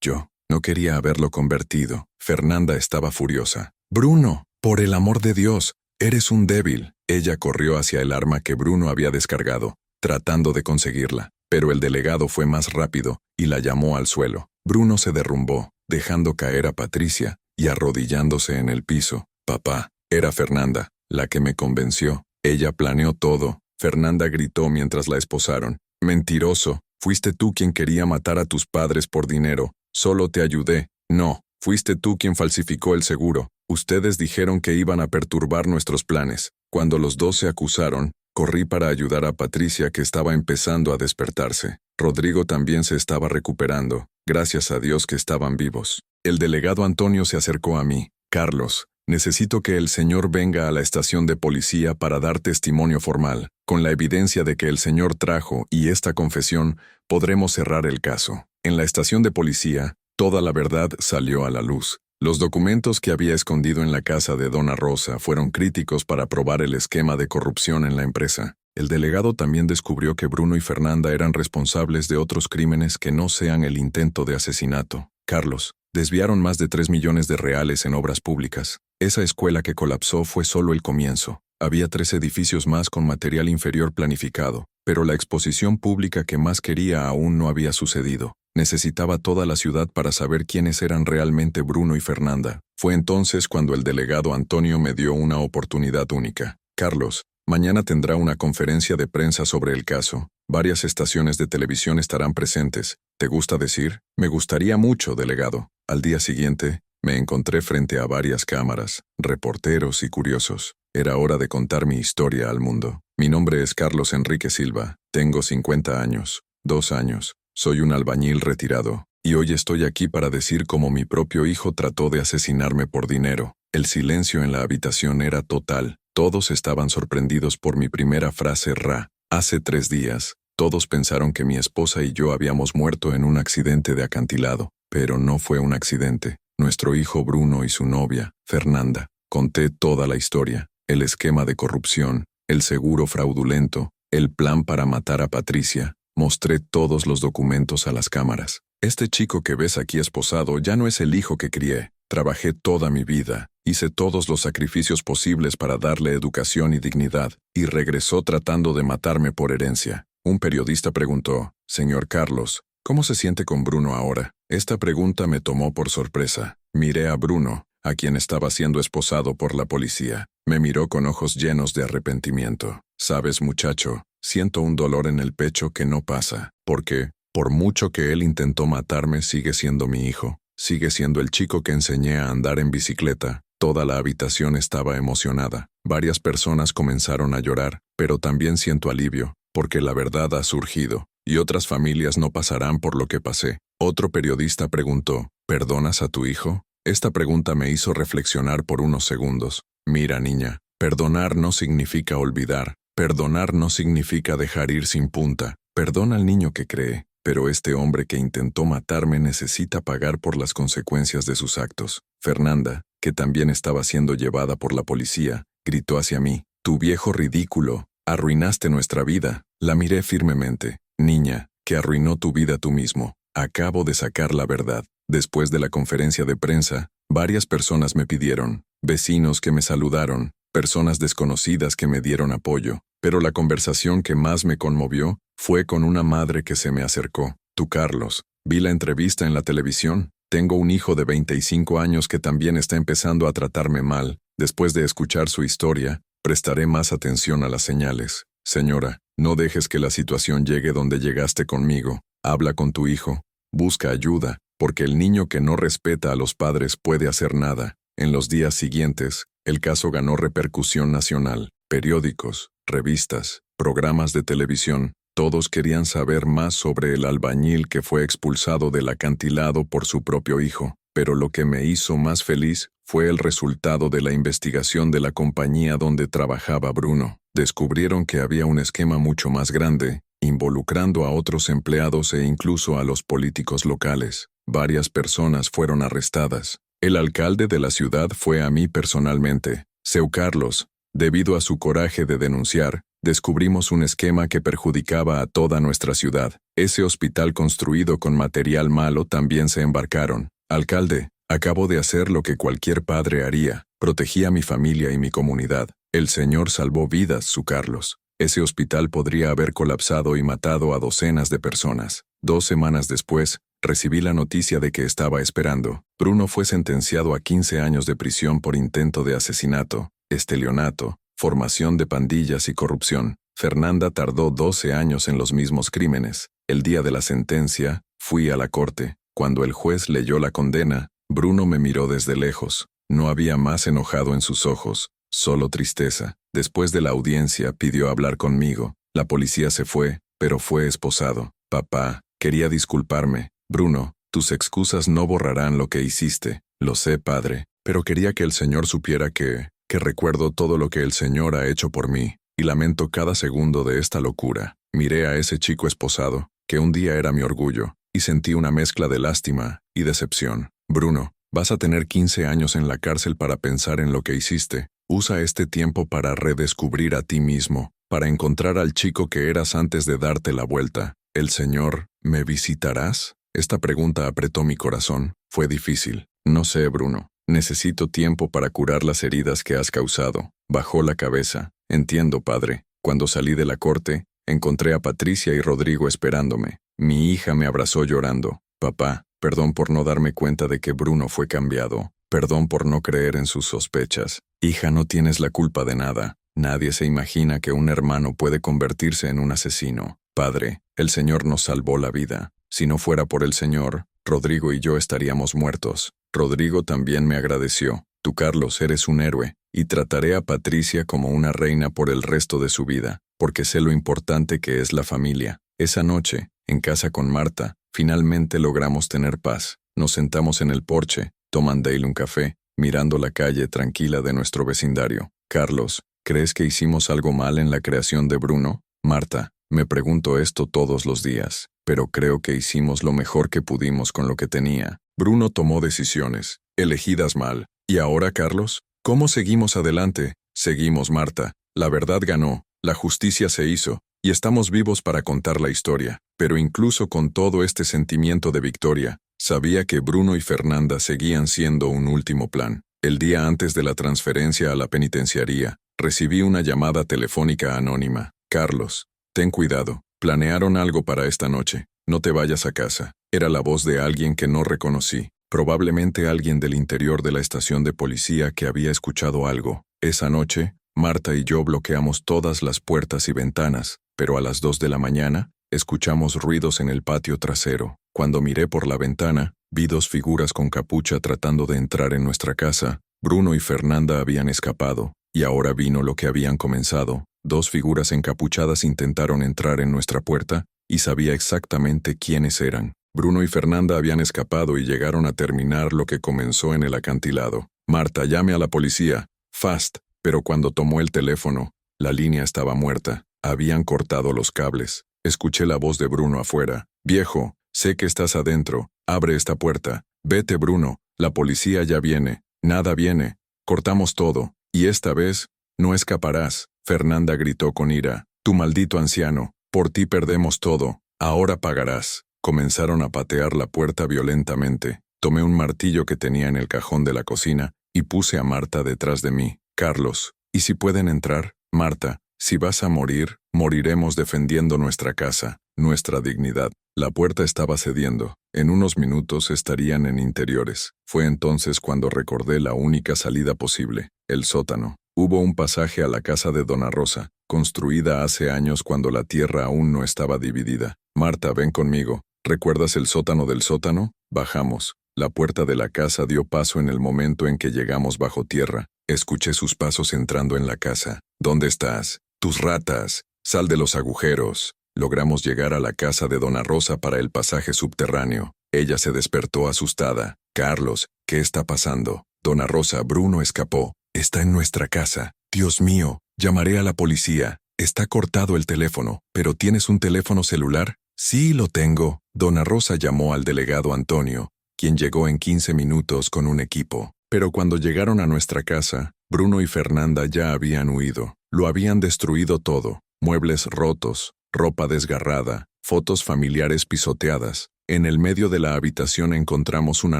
yo no quería haberlo convertido. Fernanda estaba furiosa. Bruno, por el amor de Dios, eres un débil. Ella corrió hacia el arma que Bruno había descargado, tratando de conseguirla, pero el delegado fue más rápido y la llamó al suelo. Bruno se derrumbó, dejando caer a Patricia y arrodillándose en el piso. Papá, era Fernanda, la que me convenció. Ella planeó todo. Fernanda gritó mientras la esposaron. Mentiroso, fuiste tú quien quería matar a tus padres por dinero. Solo te ayudé. No, fuiste tú quien falsificó el seguro. Ustedes dijeron que iban a perturbar nuestros planes. Cuando los dos se acusaron, corrí para ayudar a Patricia que estaba empezando a despertarse. Rodrigo también se estaba recuperando. Gracias a Dios que estaban vivos. El delegado Antonio se acercó a mí. Carlos, necesito que el señor venga a la estación de policía para dar testimonio formal. Con la evidencia de que el señor trajo y esta confesión, podremos cerrar el caso. En la estación de policía, toda la verdad salió a la luz. Los documentos que había escondido en la casa de Dona Rosa fueron críticos para probar el esquema de corrupción en la empresa. El delegado también descubrió que Bruno y Fernanda eran responsables de otros crímenes que no sean el intento de asesinato. Carlos, desviaron más de 3 millones de reales en obras públicas. Esa escuela que colapsó fue solo el comienzo. Había 3 edificios más con material inferior planificado, pero la exposición pública que más quería aún no había sucedido. Necesitaba toda la ciudad para saber quiénes eran realmente Bruno y Fernanda. Fue entonces cuando el delegado Antonio me dio una oportunidad única. Carlos, mañana tendrá una conferencia de prensa sobre el caso. Varias estaciones de televisión estarán presentes. ¿Te gusta decir? Me gustaría mucho, delegado. Al día siguiente, me encontré frente a varias cámaras, reporteros y curiosos. Era hora de contar mi historia al mundo. Mi nombre es Carlos Enrique Silva. Tengo 50 años, 2 años. Soy un albañil retirado, y hoy estoy aquí para decir cómo mi propio hijo trató de asesinarme por dinero. El silencio en la habitación era total. Todos estaban sorprendidos por mi primera frase ra. Hace 3 días, todos pensaron que mi esposa y yo habíamos muerto en un accidente de acantilado, pero no fue un accidente. Nuestro hijo Bruno y su novia, Fernanda. Conté toda la historia, el esquema de corrupción, el seguro fraudulento, el plan para matar a Patricia. Mostré todos los documentos a las cámaras. Este chico que ves aquí esposado ya no es el hijo que crié. Trabajé toda mi vida, hice todos los sacrificios posibles para darle educación y dignidad, y regresó tratando de matarme por herencia. Un periodista preguntó, «Señor Carlos, ¿cómo se siente con Bruno ahora?» Esta pregunta me tomó por sorpresa. Miré a Bruno, a quien estaba siendo esposado por la policía. Me miró con ojos llenos de arrepentimiento. «Sabes, muchacho, siento un dolor en el pecho que no pasa, porque, por mucho que él intentó matarme, sigue siendo mi hijo. Sigue siendo el chico que enseñé a andar en bicicleta». Toda la habitación estaba emocionada. Varias personas comenzaron a llorar, pero también siento alivio, porque la verdad ha surgido, y otras familias no pasarán por lo que pasé. Otro periodista preguntó, «¿Perdonas a tu hijo?». Esta pregunta me hizo reflexionar por unos segundos. Mira, niña, perdonar no significa olvidar. Perdonar no significa dejar ir sin punta. Perdona al niño que cree, pero este hombre que intentó matarme necesita pagar por las consecuencias de sus actos. Fernanda, que también estaba siendo llevada por la policía, gritó hacia mí, «Tu viejo ridículo, arruinaste nuestra vida». La miré firmemente. «Niña, que arruinó tu vida tú mismo. Acabo de sacar la verdad». Después de la conferencia de prensa, varias personas me pidieron, vecinos que me saludaron, personas desconocidas que me dieron apoyo, pero la conversación que más me conmovió fue con una madre que se me acercó. «Tú, Carlos, vi la entrevista en la televisión. Tengo un hijo de 25 años que también está empezando a tratarme mal. Después de escuchar su historia, prestaré más atención a las señales. Señora, no dejes que la situación llegue donde llegaste conmigo. Habla con tu hijo. Busca ayuda, porque el niño que no respeta a los padres puede hacer nada». En los días siguientes, el caso ganó repercusión nacional. Periódicos, revistas, programas de televisión, todos querían saber más sobre el albañil que fue expulsado del acantilado por su propio hijo. Pero lo que me hizo más feliz fue el resultado de la investigación de la compañía donde trabajaba Bruno. Descubrieron que había un esquema mucho más grande, involucrando a otros empleados e incluso a los políticos locales. Varias personas fueron arrestadas. El alcalde de la ciudad fue a mí personalmente. Seu Carlos, debido a su coraje de denunciar, descubrimos un esquema que perjudicaba a toda nuestra ciudad. Ese hospital construido con material malo también se embarcaron. Alcalde, acabo de hacer lo que cualquier padre haría. Protegí a mi familia y mi comunidad. El Señor salvó vidas, su Carlos. Ese hospital podría haber colapsado y matado a docenas de personas. 2 semanas después, recibí la noticia de que estaba esperando. Bruno fue sentenciado a 15 años de prisión por intento de asesinato, estelionato, formación de pandillas y corrupción. Fernanda tardó 12 años en los mismos crímenes. El día de la sentencia, fui a la corte. Cuando el juez leyó la condena, Bruno me miró desde lejos. No había más enojado en sus ojos, solo tristeza. Después de la audiencia, pidió hablar conmigo. La policía se fue, pero fue esposado. «Papá, quería disculparme. Bruno, tus excusas no borrarán lo que hiciste. Lo sé, padre, pero quería que el Señor supiera que recuerdo todo lo que el Señor ha hecho por mí, y lamento cada segundo de esta locura». Miré a ese chico esposado, que un día era mi orgullo, y sentí una mezcla de lástima y decepción. «Bruno, vas a tener 15 años en la cárcel para pensar en lo que hiciste. Usa este tiempo para redescubrir a ti mismo, para encontrar al chico que eras antes de darte la vuelta. ¿El Señor, me visitarás?». Esta pregunta apretó mi corazón. Fue difícil. «No sé, Bruno. Necesito tiempo para curar las heridas que has causado». Bajó la cabeza. «Entiendo, padre». Cuando salí de la corte, encontré a Patricia y Rodrigo esperándome. Mi hija me abrazó llorando. «Papá, perdón por no darme cuenta de que Bruno fue cambiado. Perdón por no creer en sus sospechas. Hija, no tienes la culpa de nada. Nadie se imagina que un hermano puede convertirse en un asesino. Padre, el Señor nos salvó la vida. Si no fuera por el Señor, Rodrigo y yo estaríamos muertos». Rodrigo también me agradeció. «Tú, Carlos, eres un héroe, y trataré a Patricia como una reina por el resto de su vida, porque sé lo importante que es la familia». Esa noche, en casa con Marta, finalmente logramos tener paz. Nos sentamos en el porche, tomando un café, mirando la calle tranquila de nuestro vecindario. «Carlos, ¿crees que hicimos algo mal en la creación de Bruno?». «Marta, me pregunto esto todos los días, pero creo que hicimos lo mejor que pudimos con lo que tenía. Bruno tomó decisiones, elegidas mal. ¿Y ahora, Carlos? ¿Cómo seguimos adelante?». «Seguimos, Marta. La verdad ganó, la justicia se hizo, y estamos vivos para contar la historia». Pero incluso con todo este sentimiento de victoria, sabía que Bruno y Fernanda seguían siendo un último plan. El día antes de la transferencia a la penitenciaría, recibí una llamada telefónica anónima. «Carlos, ten cuidado. Planearon algo para esta noche. No te vayas a casa». Era la voz de alguien que no reconocí. Probablemente alguien del interior de la estación de policía que había escuchado algo. Esa noche, Marta y yo bloqueamos todas las puertas y ventanas, pero a las 2 de la mañana, escuchamos ruidos en el patio trasero. Cuando miré por la ventana, vi 2 figuras con capucha tratando de entrar en nuestra casa. Bruno y Fernanda habían escapado, y ahora vino lo que habían comenzado. 2 figuras encapuchadas intentaron entrar en nuestra puerta, y sabía exactamente quiénes eran. Bruno y Fernanda habían escapado y llegaron a terminar lo que comenzó en el acantilado. Marta, llame a la policía. Fast. Pero cuando tomó el teléfono, la línea estaba muerta. Habían cortado los cables. Escuché la voz de Bruno afuera. Viejo, sé que estás adentro. Abre esta puerta. Vete, Bruno. La policía ya viene. Nada viene. Cortamos todo. Y esta vez, no escaparás. Fernanda gritó con ira. Tu maldito anciano. Por ti perdemos todo. Ahora pagarás. Comenzaron a patear la puerta violentamente. Tomé un martillo que tenía en el cajón de la cocina y puse a Marta detrás de mí. Carlos, ¿y si pueden entrar? Marta, si vas a morir, moriremos defendiendo nuestra casa, nuestra dignidad. La puerta estaba cediendo. En unos minutos estarían en interiores. Fue entonces cuando recordé la única salida posible, el sótano. Hubo un pasaje a la casa de Dona Rosa, construida hace años cuando la tierra aún no estaba dividida. Marta, ven conmigo. ¿Recuerdas el sótano del sótano? Bajamos. La puerta de la casa dio paso en el momento en que llegamos bajo tierra. Escuché sus pasos entrando en la casa. ¿Dónde estás? Tus ratas. Sal de los agujeros. Logramos llegar a la casa de Dona Rosa para el pasaje subterráneo. Ella se despertó asustada. Carlos, ¿qué está pasando? Dona Rosa, Bruno escapó. Está en nuestra casa. Dios mío, llamaré a la policía. Está cortado el teléfono. ¿Pero tienes un teléfono celular? Sí, lo tengo. Dona Rosa llamó al delegado Antonio, quien llegó en 15 minutos con un equipo. Pero cuando llegaron a nuestra casa, Bruno y Fernanda ya habían huido. Lo habían destruido todo. Muebles rotos, ropa desgarrada, fotos familiares pisoteadas. En el medio de la habitación encontramos una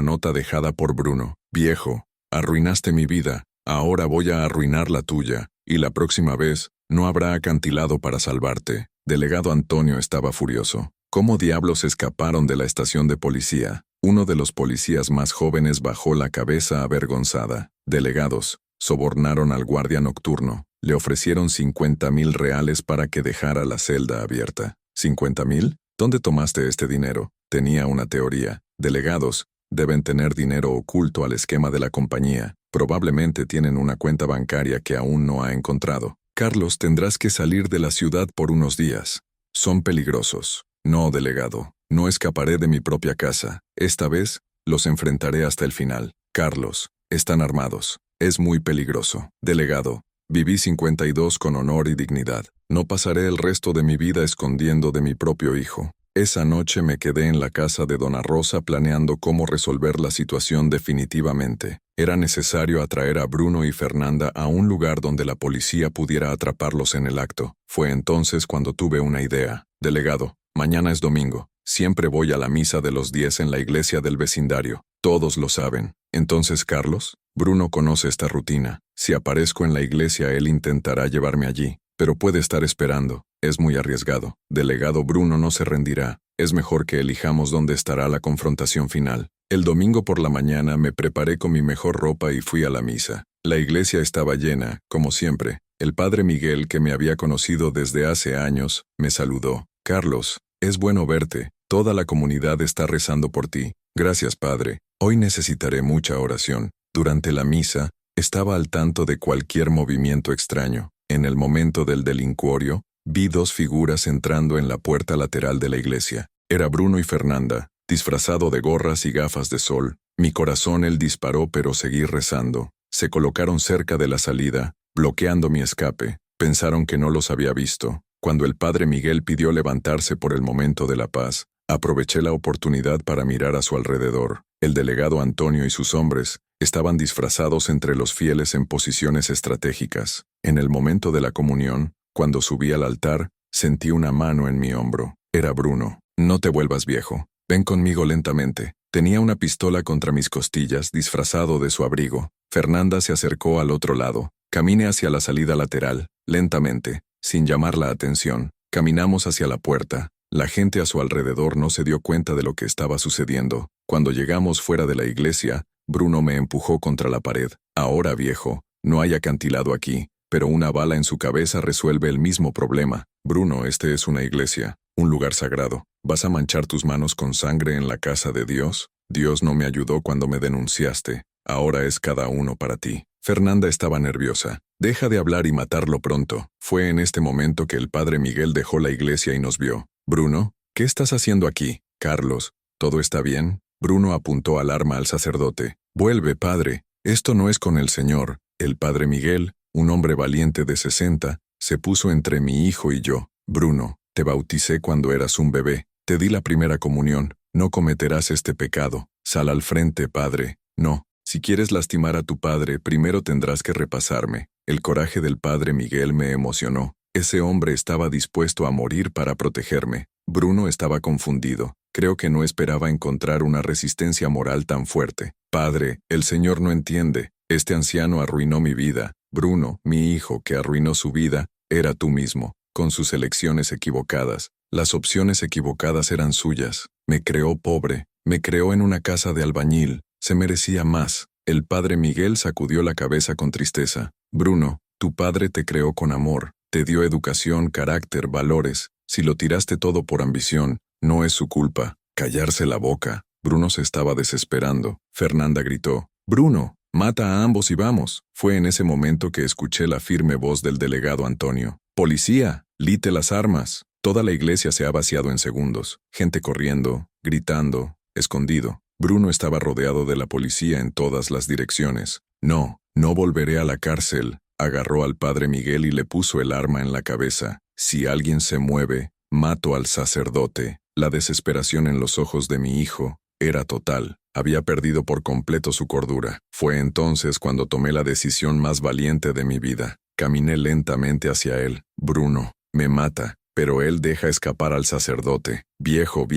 nota dejada por Bruno. Viejo, arruinaste mi vida, ahora voy a arruinar la tuya, y la próxima vez no habrá acantilado para salvarte. Delegado Antonio estaba furioso. ¿Cómo diablos escaparon de la estación de policía? Uno de los policías más jóvenes bajó la cabeza avergonzada. Delegados, sobornaron al guardia nocturno. Le ofrecieron 50,000 reales para que dejara la celda abierta. ¿50,000? ¿Dónde tomaste este dinero? Tenía una teoría. Delegados, deben tener dinero oculto al esquema de la compañía. Probablemente tienen una cuenta bancaria que aún no ha encontrado. Carlos, tendrás que salir de la ciudad por unos días. Son peligrosos. No, delegado. No escaparé de mi propia casa. Esta vez, los enfrentaré hasta el final. Carlos, están armados. Es muy peligroso. Delegado, viví 52 con honor y dignidad. No pasaré el resto de mi vida escondiendo de mi propio hijo. Esa noche me quedé en la casa de Dona Rosa planeando cómo resolver la situación definitivamente. Era necesario atraer a Bruno y Fernanda a un lugar donde la policía pudiera atraparlos en el acto. Fue entonces cuando tuve una idea. Delegado, mañana es domingo. Siempre voy a la misa de los 10 en la iglesia del vecindario. Todos lo saben. Entonces, Carlos, Bruno conoce esta rutina. Si aparezco en la iglesia, él intentará llevarme allí. Pero puede estar esperando. Es muy arriesgado. Delegado, Bruno no se rendirá. Es mejor que elijamos dónde estará la confrontación final. El domingo por la mañana me preparé con mi mejor ropa y fui a la misa. La iglesia estaba llena, como siempre. El padre Miguel, que me había conocido desde hace años, me saludó. Carlos, es bueno verte. Toda la comunidad está rezando por ti. Gracias, padre. Hoy necesitaré mucha oración. Durante la misa, estaba al tanto de cualquier movimiento extraño. En el momento del delincuorio, vi 2 figuras entrando en la puerta lateral de la iglesia. Era Bruno y Fernanda, disfrazado de gorras y gafas de sol. Mi corazón él disparó, pero seguí rezando. Se colocaron cerca de la salida, bloqueando mi escape. Pensaron que no los había visto. Cuando el padre Miguel pidió levantarse por el momento de la paz, aproveché la oportunidad para mirar a su alrededor. El delegado Antonio y sus hombres estaban disfrazados entre los fieles en posiciones estratégicas. En el momento de la comunión, cuando subí al altar, sentí una mano en mi hombro. Era Bruno. No te vuelvas viejo. Ven conmigo lentamente. Tenía una pistola contra mis costillas, disfrazado de su abrigo. Fernanda se acercó al otro lado. Camine hacia la salida lateral, lentamente, sin llamar la atención. Caminamos hacia la puerta. La gente a su alrededor no se dio cuenta de lo que estaba sucediendo. Cuando llegamos fuera de la iglesia, Bruno me empujó contra la pared. Ahora, viejo, no hay acantilado aquí, pero una bala en su cabeza resuelve el mismo problema. Bruno, este es una iglesia, un lugar sagrado. ¿Vas a manchar tus manos con sangre en la casa de Dios? Dios no me ayudó cuando me denunciaste. Ahora es cada uno para ti. Fernanda estaba nerviosa. Deja de hablar y matarlo pronto. Fue en este momento que el padre Miguel dejó la iglesia y nos vio. Bruno, ¿qué estás haciendo aquí? Carlos, ¿todo está bien? Bruno apuntó al arma al sacerdote. Vuelve, padre. Esto no es con el Señor. El padre Miguel, un hombre valiente de 60, se puso entre mi hijo y yo. Bruno, te bauticé cuando eras un bebé. Te di la primera comunión. No cometerás este pecado. Sal al frente, padre. No. Si quieres lastimar a tu padre, primero tendrás que repasarme. El coraje del padre Miguel me emocionó. Ese hombre estaba dispuesto a morir para protegerme. Bruno estaba confundido. Creo que no esperaba encontrar una resistencia moral tan fuerte. Padre, el Señor no entiende. Este anciano arruinó mi vida. Bruno, mi hijo, que arruinó su vida, era tú mismo, con sus elecciones equivocadas. Las opciones equivocadas eran suyas. Me creó pobre. Me creó en una casa de albañil. Se merecía más. El padre Miguel sacudió la cabeza con tristeza. Bruno, tu padre te creó con amor. Te dio educación, carácter, valores. Si lo tiraste todo por ambición, no es su culpa. Callarse la boca. Bruno se estaba desesperando. Fernanda gritó. Bruno, mata a ambos y vamos. Fue en ese momento que escuché la firme voz del delegado Antonio. Policía, lite las armas. Toda la iglesia se ha vaciado en segundos. Gente corriendo, gritando, escondido. Bruno estaba rodeado de la policía en todas las direcciones. No volveré a la cárcel. Agarró al padre Miguel y le puso el arma en la cabeza. Si alguien se mueve, mato al sacerdote. La desesperación en los ojos de mi hijo era total. Había perdido por completo su cordura. Fue entonces cuando tomé la decisión más valiente de mi vida. Caminé lentamente hacia él. Bruno, me mata, pero él deja escapar al sacerdote. Viejo,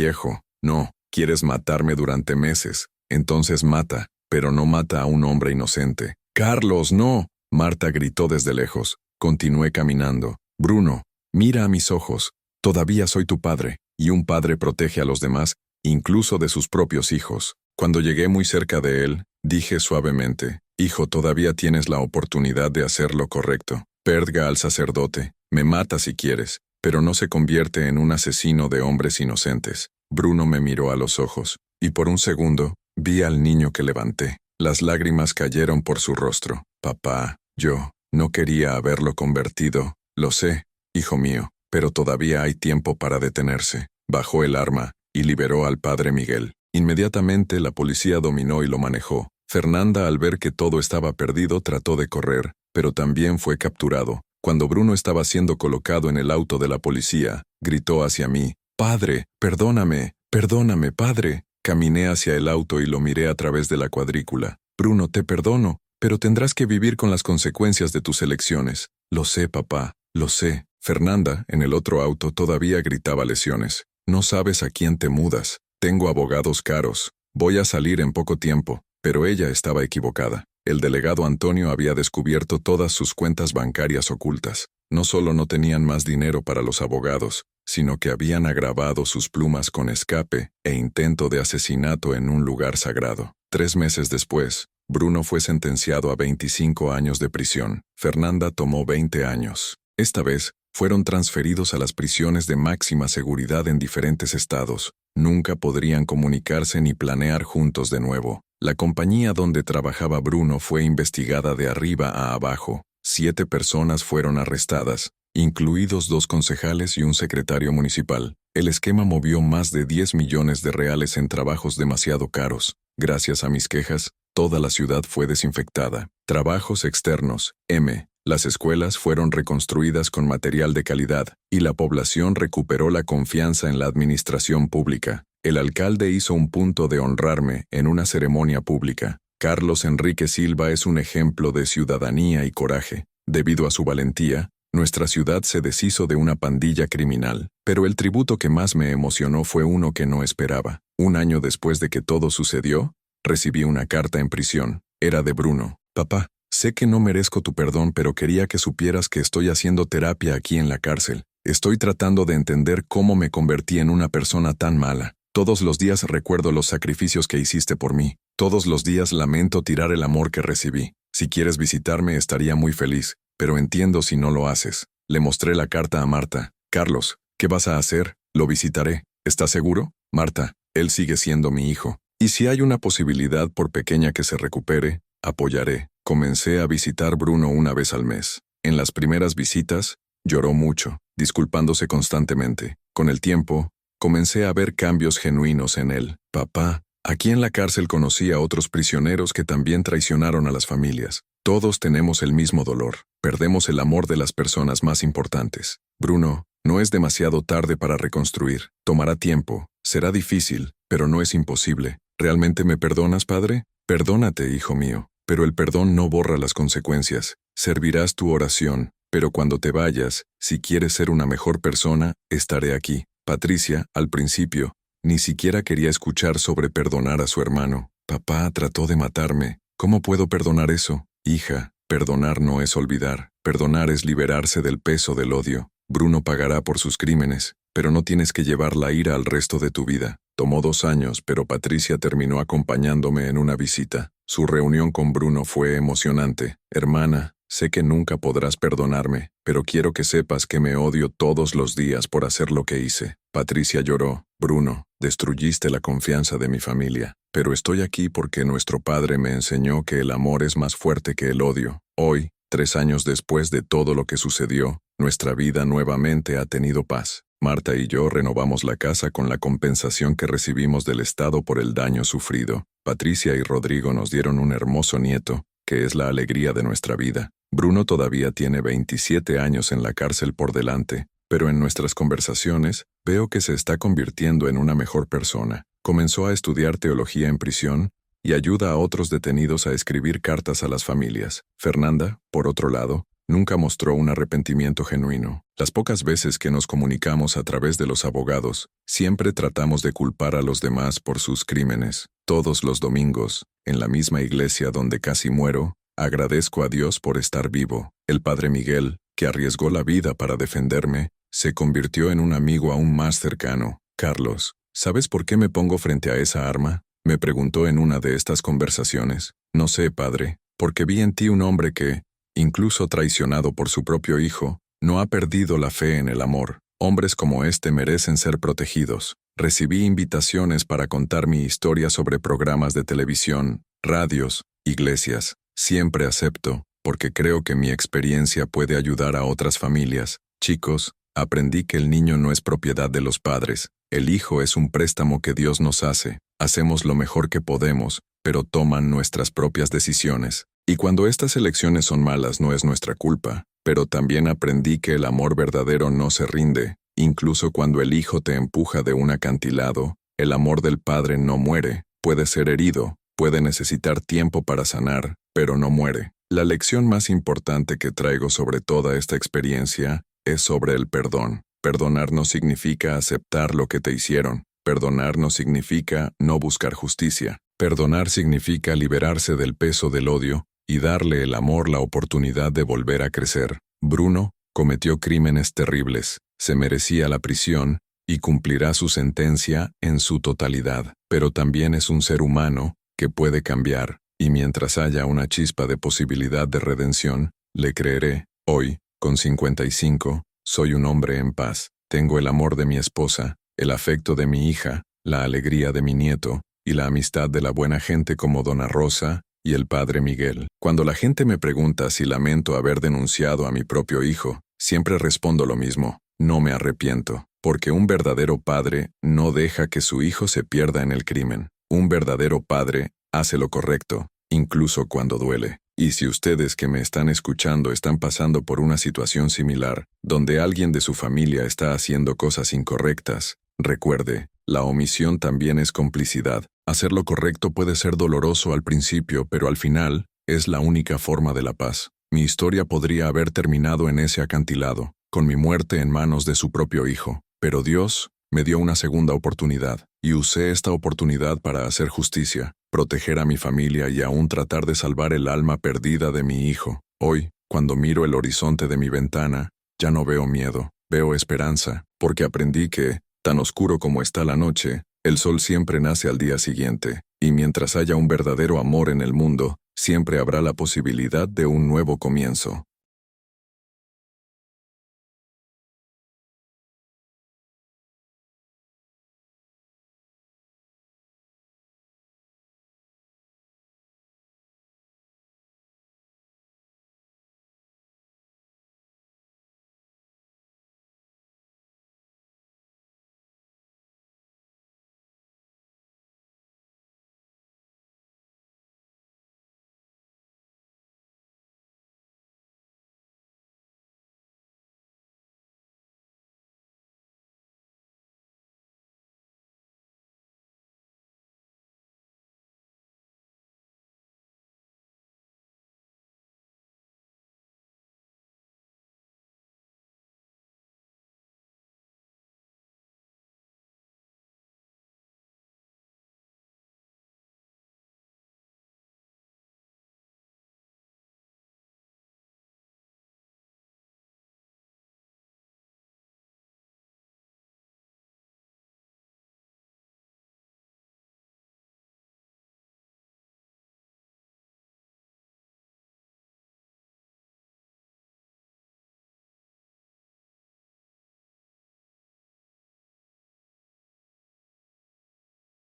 no, quieres matarme durante meses. Entonces mata, pero no mata a un hombre inocente. Carlos, no. Marta gritó desde lejos. Continué caminando. Bruno, mira a mis ojos. Todavía soy tu padre, y un padre protege a los demás, incluso de sus propios hijos. Cuando llegué muy cerca de él, dije suavemente, hijo, todavía tienes la oportunidad de hacer lo correcto. Purga al sacerdote. Me mata si quieres, pero no se convierte en un asesino de hombres inocentes. Bruno me miró a los ojos, y por un segundo, vi al niño que levanté. Las lágrimas cayeron por su rostro. Papá, yo no quería haberlo convertido. Lo sé, hijo mío, pero todavía hay tiempo para detenerse. Bajó el arma y liberó al padre Miguel. Inmediatamente la policía dominó y lo manejó. Fernanda, al ver que todo estaba perdido, trató de correr, pero también fue capturado. Cuando Bruno estaba siendo colocado en el auto de la policía, gritó hacia mí, «Padre, perdóname, padre». Caminé hacia el auto y lo miré a través de la cuadrícula. «Bruno, te perdono, pero tendrás que vivir con las consecuencias de tus elecciones». «Lo sé, papá, lo sé». Fernanda, en el otro auto, todavía gritaba lesiones. «No sabes a quién te mudas. Tengo abogados caros. Voy a salir en poco tiempo». Pero ella estaba equivocada. El delegado Antonio había descubierto todas sus cuentas bancarias ocultas. No solo no tenían más dinero para los abogados, sino que habían agravado sus plumas con escape e intento de asesinato en un lugar sagrado. 3 meses después, Bruno fue sentenciado a 25 años de prisión. Fernanda tomó 20 años. Esta vez, fueron transferidos a las prisiones de máxima seguridad en diferentes estados. Nunca podrían comunicarse ni planear juntos de nuevo. La compañía donde trabajaba Bruno fue investigada de arriba a abajo. 7 personas fueron arrestadas, incluidos 2 concejales y un secretario municipal. El esquema movió más de 10 millones de reales en trabajos demasiado caros. Gracias a mis quejas, toda la ciudad fue desinfectada. Trabajos externos. Las escuelas fueron reconstruidas con material de calidad y la población recuperó la confianza en la administración pública. El alcalde hizo un punto de honrarme en una ceremonia pública. Carlos Enrique Silva es un ejemplo de ciudadanía y coraje. Debido a su valentía, nuestra ciudad se deshizo de una pandilla criminal. Pero el tributo que más me emocionó fue uno que no esperaba. 1 año después de que todo sucedió, recibí una carta en prisión. Era de Bruno. Papá, sé que no merezco tu perdón, pero quería que supieras que estoy haciendo terapia aquí en la cárcel. Estoy tratando de entender cómo me convertí en una persona tan mala. Todos los días recuerdo los sacrificios que hiciste por mí. Todos los días lamento tirar el amor que recibí. Si quieres visitarme estaría muy feliz, pero entiendo si no lo haces. Le mostré la carta a Marta. Carlos, ¿qué vas a hacer? Lo visitaré. ¿Estás seguro? Marta, él sigue siendo mi hijo. Y si hay una posibilidad, por pequeña que se recupere, apoyaré. Comencé a visitar Bruno una vez al mes. En las primeras visitas, lloró mucho, disculpándose constantemente. Con el tiempo, comencé a ver cambios genuinos en él. Papá, aquí en la cárcel conocí a otros prisioneros que también traicionaron a las familias. Todos tenemos el mismo dolor. Perdemos el amor de las personas más importantes. Bruno, no es demasiado tarde para reconstruir. Tomará tiempo. Será difícil, pero no es imposible. ¿Realmente me perdonas, padre? Perdónate, hijo mío. Pero el perdón no borra las consecuencias. Servirás tu oración, pero cuando te vayas, si quieres ser una mejor persona, estaré aquí. Patricia, al principio, ni siquiera quería escuchar sobre perdonar a su hermano. Papá trató de matarme. ¿Cómo puedo perdonar eso? Hija, perdonar no es olvidar. Perdonar es liberarse del peso del odio. Bruno pagará por sus crímenes, pero no tienes que llevar la ira al resto de tu vida. Tomó 2 años, pero Patricia terminó acompañándome en una visita. Su reunión con Bruno fue emocionante. Hermana, sé que nunca podrás perdonarme, pero quiero que sepas que me odio todos los días por hacer lo que hice. Patricia lloró. Bruno, destruiste la confianza de mi familia, pero estoy aquí porque nuestro padre me enseñó que el amor es más fuerte que el odio. Hoy, 3 años después de todo lo que sucedió, nuestra vida nuevamente ha tenido paz. Marta y yo renovamos la casa con la compensación que recibimos del Estado por el daño sufrido. Patricia y Rodrigo nos dieron un hermoso nieto, que es la alegría de nuestra vida. Bruno todavía tiene 27 años en la cárcel por delante, pero en nuestras conversaciones veo que se está convirtiendo en una mejor persona. Comenzó a estudiar teología en prisión y ayuda a otros detenidos a escribir cartas a las familias. Fernanda, por otro lado, nunca mostró un arrepentimiento genuino. Las pocas veces que nos comunicamos a través de los abogados, siempre tratamos de culpar a los demás por sus crímenes. Todos los domingos, en la misma iglesia donde casi muero, agradezco a Dios por estar vivo. El padre Miguel, que arriesgó la vida para defenderme, se convirtió en un amigo aún más cercano. Carlos, ¿sabes por qué me pongo frente a esa arma? Me preguntó en una de estas conversaciones. No sé, padre, porque vi en ti un hombre que, incluso traicionado por su propio hijo, no ha perdido la fe en el amor. Hombres como este merecen ser protegidos. Recibí invitaciones para contar mi historia sobre programas de televisión, radios, iglesias. Siempre acepto, porque creo que mi experiencia puede ayudar a otras familias. Chicos, aprendí que el niño no es propiedad de los padres. El hijo es un préstamo que Dios nos hace. Hacemos lo mejor que podemos, pero toman nuestras propias decisiones. Y cuando estas elecciones son malas no es nuestra culpa, pero también aprendí que el amor verdadero no se rinde. Incluso cuando el hijo te empuja de un acantilado, el amor del padre no muere. Puede ser herido, puede necesitar tiempo para sanar, pero no muere. La lección más importante que traigo sobre toda esta experiencia es sobre el perdón. Perdonar no significa aceptar lo que te hicieron. Perdonar no significa no buscar justicia. Perdonar significa liberarse del peso del odio y darle al amor la oportunidad de volver a crecer. Bruno cometió crímenes terribles, se merecía la prisión y cumplirá su sentencia en su totalidad, pero también es un ser humano que puede cambiar, y mientras haya una chispa de posibilidad de redención, le creeré. Hoy, con 55, soy un hombre en paz. Tengo el amor de mi esposa, el afecto de mi hija, la alegría de mi nieto y la amistad de la buena gente como Dona Rosa y el padre Miguel. Cuando la gente me pregunta si lamento haber denunciado a mi propio hijo, siempre respondo lo mismo: no me arrepiento, porque un verdadero padre no deja que su hijo se pierda en el crimen. Un verdadero padre hace lo correcto, incluso cuando duele. Y si ustedes que me están escuchando están pasando por una situación similar, donde alguien de su familia está haciendo cosas incorrectas, recuerde, la omisión también es complicidad. Hacer lo correcto puede ser doloroso al principio, pero al final, es la única forma de la paz. Mi historia podría haber terminado en ese acantilado, con mi muerte en manos de su propio hijo. Pero Dios me dio una segunda oportunidad, y usé esta oportunidad para hacer justicia, proteger a mi familia y aún tratar de salvar el alma perdida de mi hijo. Hoy, cuando miro el horizonte de mi ventana, ya no veo miedo, Veo esperanza, porque aprendí que, tan oscuro como está la noche, el sol siempre nace al día siguiente, y mientras haya un verdadero amor en el mundo, siempre habrá la posibilidad de un nuevo comienzo.